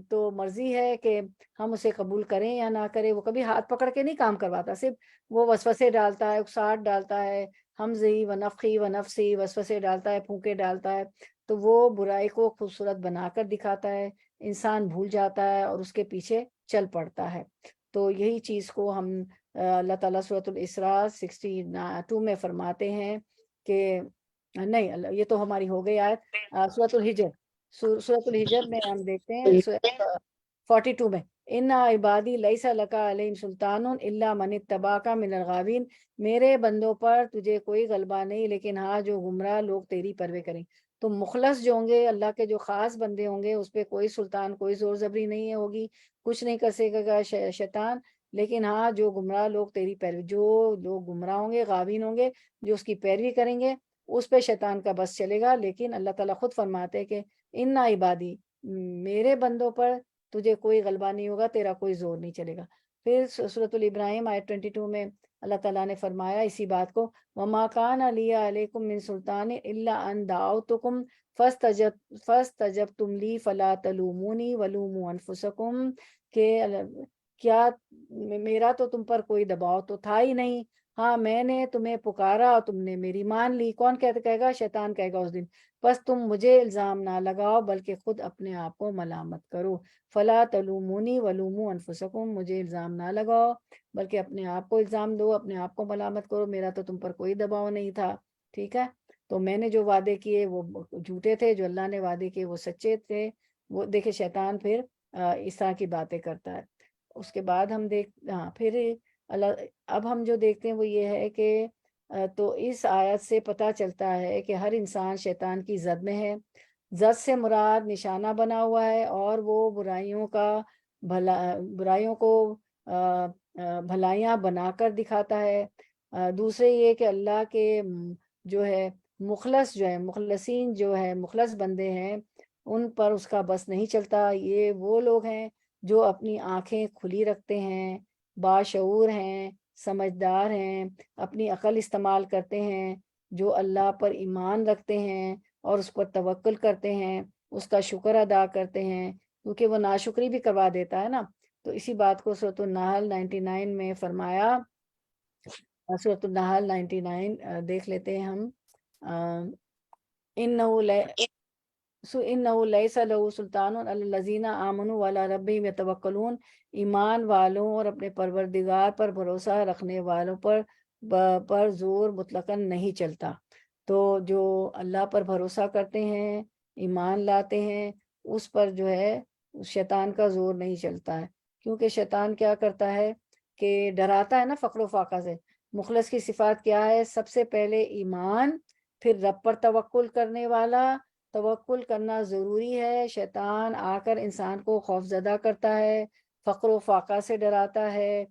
تو مرضی ہے کہ ہم اسے قبول کریں یا نہ کریں۔ وہ کبھی ہاتھ پکڑ کے نہیں کام کرواتا، صرف وہ وسوسے ڈالتا ہے، اکساہٹ ڈالتا ہے، حمزی و نفخی و نفسی، وسوسے ڈالتا ہے، پھونکے ڈالتا ہے، تو وہ برائی کو خوبصورت بنا کر دکھاتا ہے، انسان بھول جاتا ہے اور اس کے پیچھے چل پڑتا ہے۔ تو یہی چیز کو ہم اللہ تعالیٰ سورۃ الاسراء 62 میں فرماتے ہیں کہ نہیں، یہ تو ہماری ہو گئی آیت سورۃ الحجر۔ سورۃ الحجر میں ہم دیکھتے ہیں 42 میں، ان عبادی لیس لک علیہم سلطان الا من اتبعک من الغاوین، میرے بندوں پر تجھے کوئی غلبہ نہیں لیکن ہاں جو گمراہ لوگ تیری پرورش کریں۔ تو مخلص جو ہوں گے، اللہ کے جو خاص بندے ہوں گے، اس پہ کوئی سلطان، کوئی زور زبری نہیں ہوگی، کچھ نہیں کر سکے گا شیطان، لیکن ہاں جو گمراہ لوگ تیری پیروی، جو لوگ گمراہ ہوں گے، غاوین ہوں گے، جو اس کی پیروی کریں گے، اس پہ شیطان کا بس چلے گا۔ لیکن اللہ تعالیٰ خود فرماتے ہیں کہ ان عبادی، میرے بندوں پر تجھے کوئی غلبہ نہیں ہوگا، تیرا کوئی زور نہیں چلے گا۔ پھر سورۃ الابراہیم آیت 22 میں اللہ تعالیٰ نے فرمایا اسی بات کو، وَمَا كَانَ لِيَ عَلَيْكُم مِّن سُلْطَانٍ إِلَّا أَن دَعَوْتُكُمْ فَاسْتَجَبْتُمْ لِي فَلَا تَلُومُونِي وَلُومُوا أَنفُسَكُمْ، کہ کیا میرا تو تم پر کوئی دباؤ تو تھا ہی نہیں، ہاں میں نے تمہیں پکارا اور تم نے میری مان لی۔ کون کہے گا؟ شیطان کہے گا اس دن، بس تم مجھے الزام نہ لگاؤ بلکہ خود اپنے آپ کو ملامت کرو۔ فلا تلومونی ولوموا انفسکم، مجھے الزام نہ لگاؤ بلکہ اپنے آپ کو الزام دو، اپنے آپ کو ملامت کرو، میرا تو تم پر کوئی دباؤ نہیں تھا، ٹھیک ہے۔ تو میں نے جو وعدے کیے وہ جھوٹے تھے، جو اللہ نے وعدے کیے وہ سچے تھے۔ وہ دیکھے شیطان پھر اس طرح کی باتیں کرتا ہے۔ اس کے بعد ہم پھر اب ہم جو دیکھتے ہیں وہ یہ ہے کہ تو اس آیت سے پتہ چلتا ہے کہ ہر انسان شیطان کی زد میں ہے۔ زد سے مراد نشانہ بنا ہوا ہے، اور وہ برائیوں کو بھلائیاں بنا کر دکھاتا ہے۔ دوسرے یہ کہ اللہ کے جو ہے مخلصین جو ہے مخلص بندے ہیں، ان پر اس کا بس نہیں چلتا۔ یہ وہ لوگ ہیں جو اپنی آنکھیں کھلی رکھتے ہیں، باشعور ہیں، سمجھدار ہیں، اپنی عقل استعمال کرتے ہیں، جو اللہ پر ایمان رکھتے ہیں اور اس پر توکل کرتے ہیں، اس کا شکر ادا کرتے ہیں، کیونکہ وہ ناشکری بھی کروا دیتا ہے نا۔ تو اسی بات کو سورۃ النحل 99 میں فرمایا. سورۃ النحل 99 دیکھ لیتے ہیں ہم. إِنَّهُ لَيْسَ لَهُ سُلْطَانٌ عَلَى الَّذِينَ آمَنُوا وَعَلَىٰ رَبِّهِمْ يَتَوَكَّلُونَ. ایمان والوں اور اپنے پروردگار پر بھروسہ رکھنے والوں پر زور مطلقاً نہیں چلتا. تو جو اللہ پر بھروسہ کرتے ہیں، ایمان لاتے ہیں، اس پر جو ہے شیطان کا زور نہیں چلتا ہے. کیونکہ شیطان کیا کرتا ہے کہ ڈراتا ہے نا فقر و فاقہ سے. مخلص کی صفات کیا ہے؟ سب سے پہلے ایمان، پھر رب پر توکل کرنے والا. توکل کرنا ضروری ہے. شیطان آ کر انسان کو خوف زدہ کرتا ہے، فقر و فاقہ سے ڈراتا ہے،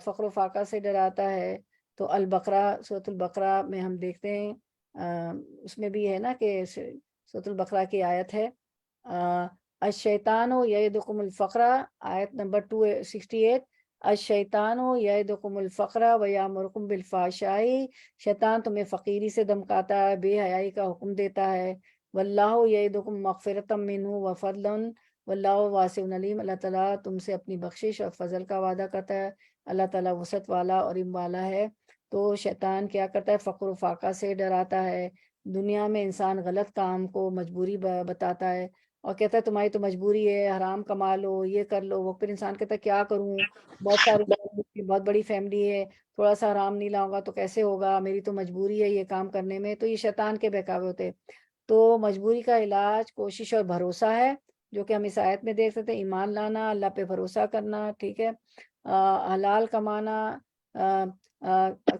فقر و فاقہ سے ڈراتا ہے. تو البقرہ، سورۃ البقرہ میں ہم دیکھتے ہیں اس میں بھی ہے نا کہ سورۃ البقرہ کی آیت ہے الشیطان یعدکم الفقر، آیت نمبر 268. الشیطان یعدکم الفقر ویامرکم بالفحشاء. شیطان تمہیں فقیری سے دمکاتا ہے، بے حیائی کا حکم دیتا ہے. واللہ یعدکم مغفرۃ منہ وفضلا واللہ واسع علیم. اللہ تعالیٰ تم سے اپنی بخشش اور فضل کا وعدہ کرتا ہے. اللہ تعالیٰ وسعت والا اور علم والا ہے. تو شیطان کیا کرتا ہے؟ فقر و فاقہ سے ڈراتا ہے. دنیا میں انسان غلط کام کو مجبوری بتاتا ہے اور کہتا ہے تمہاری تو مجبوری ہے، حرام کما لو، یہ کر لو. وہ پھر انسان کہتا ہے کیا کروں، بہت ساری بہت بڑی فیملی ہے، تھوڑا سا حرام نہیں لاؤں گا تو کیسے ہوگا، میری تو مجبوری ہے یہ کام کرنے میں. تو یہ شیطان کے بہکاوے ہوتے. تو مجبوری کا علاج کوشش اور بھروسہ ہے، جو کہ ہم اس آیت میں دیکھ سکتے ہیں. ایمان لانا، اللہ پہ بھروسہ کرنا، ٹھیک ہے. حلال کمانا.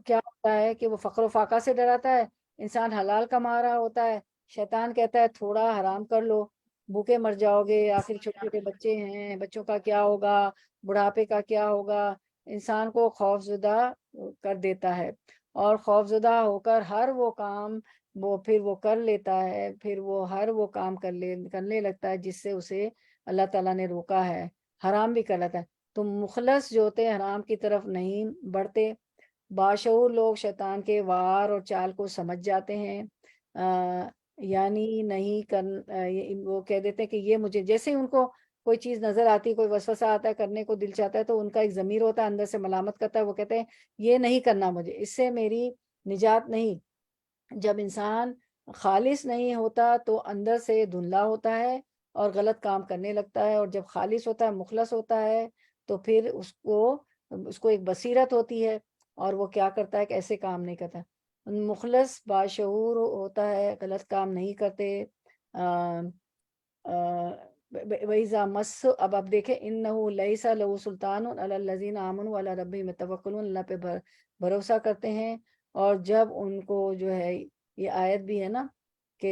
کیا ہوتا ہے کہ وہ فقر و فاقہ سے ڈراتا ہے. انسان حلال کما رہا ہوتا ہے، شیطان کہتا ہے تھوڑا حرام کر لو، بھوکے مر جاؤ گے، آخر چھوٹے چھوٹے بچے ہیں، بچوں کا کیا ہوگا، بڑھاپے کا کیا ہوگا. انسان کو خوف زدہ کر دیتا ہے اور خوف زدہ ہو کر ہر وہ کام پھر وہ کر لیتا ہے. پھر وہ ہر وہ کام کرنے لگتا ہے جس سے اسے اللہ تعالیٰ نے روکا ہے. حرام بھی کر لیتا ہے. تو مخلص جو ہوتے ہیں حرام کی طرف نہیں بڑھتے. باشعور لوگ شیطان کے وار اور چال کو سمجھ جاتے ہیں، یعنی نہیں وہ کہہ دیتے ہیں کہ یہ مجھے، جیسے ان کو کوئی چیز نظر آتی، کوئی وسوسہ آتا ہے، کرنے کو دل چاہتا ہے، تو ان کا ایک ضمیر ہوتا ہے اندر سے ملامت کرتا ہے. وہ کہتے ہیں یہ نہیں کرنا مجھے، اس سے میری نجات نہیں. جب انسان خالص نہیں ہوتا تو اندر سے دھندلا ہوتا ہے اور غلط کام کرنے لگتا ہے. اور جب خالص ہوتا ہے، مخلص ہوتا ہے، تو پھر اس کو ایک بصیرت ہوتی ہے اور وہ کیا کرتا ہے کہ ایسے کام نہیں کرتا. مخلص باشعور ہوتا ہے، غلط کام نہیں کرتے. وَإِذَا مَسَّ، اب دیکھیں إِنَّهُ لَيْسَ لَهُ سُلْطَانٌ عَلَى الَّذِينَ آمَنُوا وَعَلَىٰ رَبِّهِمْ يَتَوَكَّلُونَ. اللہ پہ بھروسہ کرتے ہیں. اور جب ان کو جو ہے یہ آیت بھی ہے نا کہ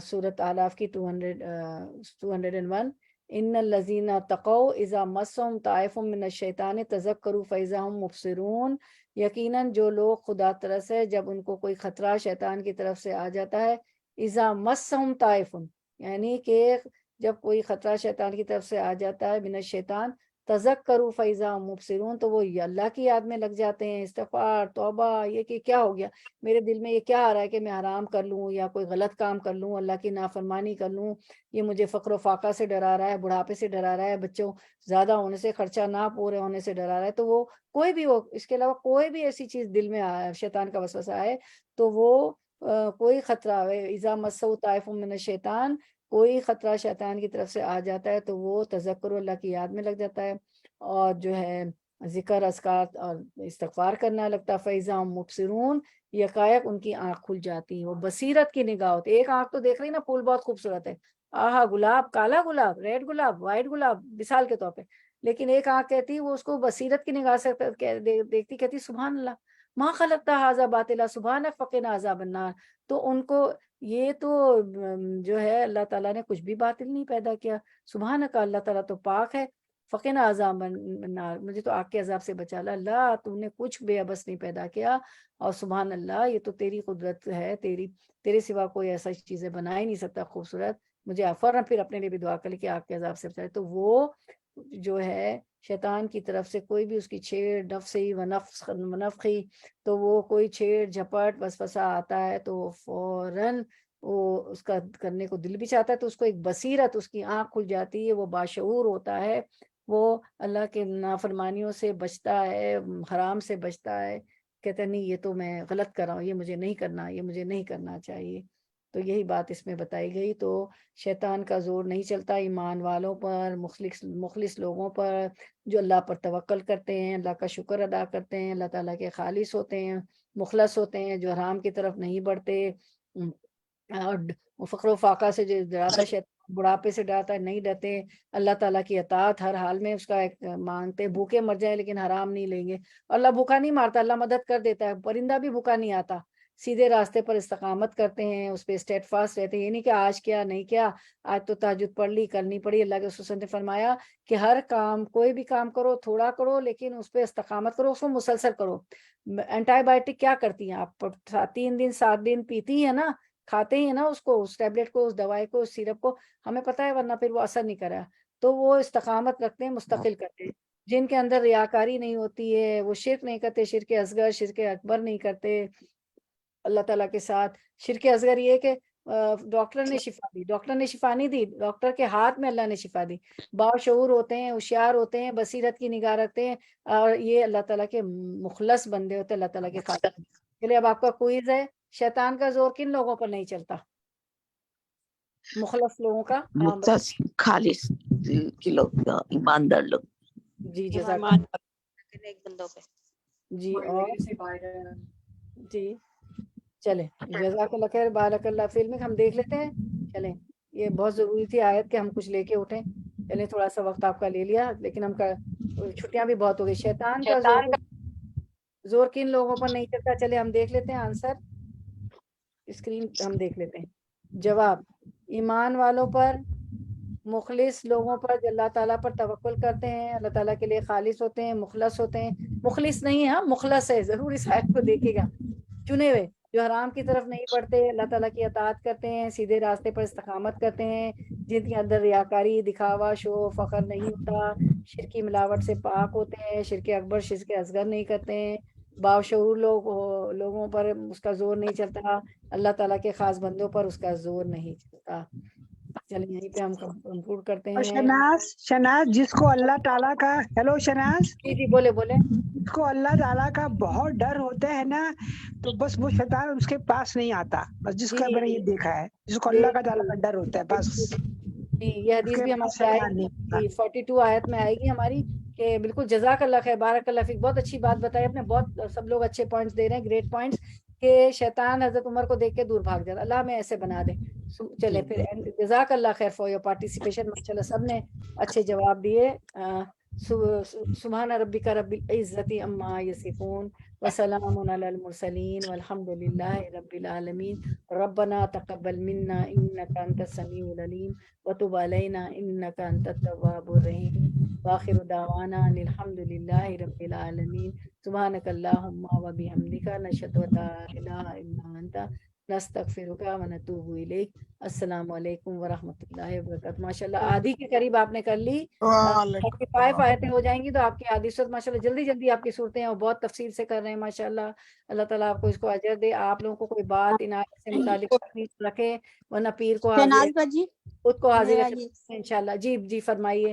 سورۃ اعراف کی 201 ان الذین تقوا اذا مسهم طائف من الشیطان تذکروا فاذا هم مبصرون. یقیناً جو لوگ خدا ترس ہے، جب ان کو کوئی خطرہ شیطان کی طرف سے آ جاتا ہے، اذا مسهم طائف، یعنی کہ جب کوئی خطرہ شیطان کی طرف سے آ جاتا ہے، من الشیطان تذکروا فاذا هم مبصرون، تو وہ اللہ کی یاد میں لگ جاتے ہیں. استغفار، توبہ، یہ کہ کیا ہو گیا میرے دل میں، یہ کیا آ رہا ہے کہ میں حرام کر لوں یا کوئی غلط کام کر لوں، اللہ کی نافرمانی کر لوں، یہ مجھے فقر و فاقہ سے ڈرا رہا ہے، بڑھاپے سے ڈرا رہا ہے، بچوں زیادہ ہونے سے، خرچہ نہ پورے ہونے سے ڈرا رہا ہے. تو وہ کوئی بھی اس کے علاوہ کوئی بھی ایسی چیز دل میں آئے، شیطان کا وسوسہ آئے، تو وہ کوئی خطرہ ہے، اذا مسہ طائف من الشیطان، کوئی خطرہ شیطان کی طرف سے آ جاتا ہے تو وہ تذکر اللہ کی یاد میں لگ جاتا ہے اور جو ہے ذکر، اذکار اور استغفار کرنا لگتا ہے. فَإِذَا هُم مُبْصِرُونَ، یکایک ان کی آنکھ کھل جاتی ہے. وہ بصیرت کی نگاہ ہوتی ہے. ایک آنکھ تو دیکھ رہی نا پھول بہت خوبصورت ہے، آہا گلاب، کالا گلاب، ریڈ گلاب، وائٹ گلاب، مثال کے طور پہ، لیکن ایک آنکھ کہتی وہ اس کو بصیرت کی نگاہ سے دیکھتی، کہتی سبحان اللہ ما خلقت ھذا باطلا سبحانک فقنا عذاب النار. تو ان کو یہ تو جو ہے اللہ تعالیٰ نے کچھ بھی باطل نہیں پیدا کیا، سبحانک، اللہ تعالیٰ تو پاک ہے، فقنا عذاب النار، مجھے تو آگ کے عذاب سے بچا لا. اللہ تو نے کچھ بے عبث نہیں پیدا کیا، اور سبحان اللہ یہ تو تیری قدرت ہے، تیرے سوا کوئی ایسا چیزیں بنا ہی نہیں سکتا خوبصورت. مجھے فوراً پھر اپنے لیے بھی دعا کر لی کہ آگ کے عذاب سے بچائے. تو وہ جو ہے شیطان کی طرف سے کوئی بھی اس کی چھیڑ، نفسی و نفخی، تو وہ کوئی چھیڑ جھپٹ وسوسہ آتا ہے تو وہ فوراً وہ اس کا کرنے کو دل بھی چاہتا ہے، تو اس کو ایک بصیرت، اس کی آنکھ کھل جاتی ہے، وہ باشعور ہوتا ہے وہ اللہ کے نافرمانیوں سے بچتا ہے، حرام سے بچتا ہے، کہتا ہے نہیں یہ تو میں غلط کر رہا ہوں، یہ مجھے نہیں کرنا، یہ مجھے نہیں کرنا چاہیے. تو یہی بات اس میں بتائی گئی. تو شیطان کا زور نہیں چلتا ایمان والوں پر، مخلص لوگوں پر، جو اللہ پر توکل کرتے ہیں، اللہ کا شکر ادا کرتے ہیں، اللہ تعالیٰ کے خالص ہوتے ہیں، مخلص ہوتے ہیں، جو حرام کی طرف نہیں بڑھتے. اور فقر و فاقہ سے جو ڈراتا شیطان، بڑھاپے سے ڈراتا ہے، نہیں ڈرتے. اللہ تعالیٰ کی اطاعت ہر حال میں اس کا مانگتے، بھوکے مر جائیں لیکن حرام نہیں لیں گے. اللہ بھوکا نہیں مارتا، اللہ مدد کر دیتا ہے. پرندہ بھی بھوکا نہیں آتا. سیدھے راستے پر استقامت کرتے ہیں، اس پہ اسٹیٹ فاسٹ رہتے ہیں. یہ نہیں کہ آج کیا نہیں کیا، آج تو تہجد پڑھ لی، کرنی پڑی. اللہ کے رسول نے فرمایا کہ ہر کام، کوئی بھی کام کرو تھوڑا کرو لیکن اس پہ استقامت کرو، اس کو مسلسل کرو. اینٹی بایوٹک کیا کرتی ہیں آپ؟ 3 دن 7 دن پیتی ہیں نا، کھاتے ہی ہیں نا اس کو، اس ٹیبلٹ کو، اس دوائی کو، اس سیرپ کو، ہمیں پتہ ہے ورنہ پھر وہ اثر نہیں کرا. تو وہ استقامت رکھتے ہیں، مستقل کرتے ہیں. جن کے اندر ریاکاری نہیں ہوتی ہے، وہ شرک نہیں کرتے، شرک اصغر شرک اکبر نہیں کرتے اللہ تعالیٰ کے ساتھ. شرک اصغر یہ کہ ڈاکٹر نے شفا دی، ڈاکٹر نے شفا نہیں دی، ڈاکٹر کے ہاتھ میں اللہ نے شفا دی. باشعور ہوتے ہیں، ہوشیار ہوتے ہیں، بصیرت کی نگاہ رکھتے ہیں، اور یہ اللہ تعالیٰ کے مخلص بندے ہوتے ہیں، اللہ تعالیٰ کے خاطر. چلیے اب آپ کا کوئز ہے، شیطان کا زور کن لوگوں پر نہیں چلتا؟ مخلص لوگوں کا. مختص خالص کے لوگ، ایماندار لوگ. جی جزاک ایمان ایک بندوں پہ. جی اور جی چلیں جزاک اللہ خیر، بارک اللہ فی علمک. ہم دیکھ لیتے ہیں. چلیں یہ بہت ضروری تھی آیت کہ ہم کچھ لے کے اٹھیں. چلیں تھوڑا سا وقت آپ کا لے لیا لیکن ہم کا چھٹیاں بھی بہت ہو گئی. شیطان کا زور کن لوگوں پر نہیں چلتا؟ چلے ہم دیکھ لیتے ہیں آنسر، اسکرین ہم دیکھ لیتے ہیں. جواب: ایمان والوں پر، مخلص لوگوں پر، جو اللہ تعالیٰ پر توکل کرتے ہیں، اللہ تعالیٰ کے لیے خالص ہوتے ہیں، مخلص ہوتے ہیں. مخلص نہیں ہے، ہاں مخلص ہے، ضرور اس آیت کو دیکھے گا. چنے ہوئے، جو حرام کی طرف نہیں بڑھتے، اللہ تعالیٰ کی اطاعت کرتے ہیں، سیدھے راستے پر استقامت کرتے ہیں، جن کے اندر ریاکاری، دکھاوا، شو فخر نہیں ہوتا، شرکی ملاوٹ سے پاک ہوتے ہیں، شرک اکبر شرک اصغر نہیں کرتے ہیں، باشعور لوگوں پر اس کا زور نہیں چلتا، اللہ تعالیٰ کے خاص بندوں پر اس کا زور نہیں چلتا. چلیں یہیں پہ ہم کنکلوڈ کرتے اور ہیں. شناز جس کو اللہ تعالیٰ کا، ہیلو شناز، جی جی بولے بولے. جس کو اللہ تعالیٰ کا بہت ڈر ہوتا ہے نا، تو بس وہ شیطان اس کے پاس نہیں آتا. بس جس کا میں نے یہ دیکھا ہے، جس کو اللہ کا تعالیٰ کا ڈر ہوتا ہے، بس جی یہ اس حدیث کے بھی پاس ہماری شیطان نہیں آتا. آئے گی، 42 آیت میں آئے گی ہماری کہ بالکل. جزاک اللہ خیر، بارک اللہ فیک. بہت اچھی بات بتائی آپ نے، بہت سب لوگ اچھے پوائنٹس دے رہے ہیں، گریٹ پوائنٹس، کہ شیطان حضرت عمر کو دیکھ کے دور بھاگ جاتا. اللہ میں ایسے بنا دے. چلے پھر جزاک اللہ خیر فار یور پارٹیسپیشن. ماشاءاللہ سب نے اچھے جواب دیے. سبحان ربک رب العزت عما یصفون وسلام علی المرسلین والحمد للہ رب العالمین. ربنا تقبل منا انک انت السمیع العلیم وتب علینا انک انت التواب الرحیم. وآخر دعوانا ان الحمد للہ رب العالمین. سبحانک اللہم و بحمدک نشہد ان لا الہ الا انت نستغفرک و نتوب الیک. السلام علیکم ورحمۃ اللہ وبرکاتہ. ماشاءاللہ آدھی کے قریب آپ نے کر لی. 45 آیتیں ہو جائیں گی تو آپ کی آدھی صورت ماشاءاللہ جلدی جلدی آپ کی صورتیں ہیں اور بہت تفصیل سے کر رہے ہیں ماشاءاللہ. اللہ تعالیٰ آپ کو اس کو اجر دے. آپ لوگوں کو کوئی بات ان آیت سے متعلق رکھے ورنہ پیر کو حاضر شہناز باجی خود کو حاضر میرا رکھے یہ انشاءاللہ. جی جی فرمائیے.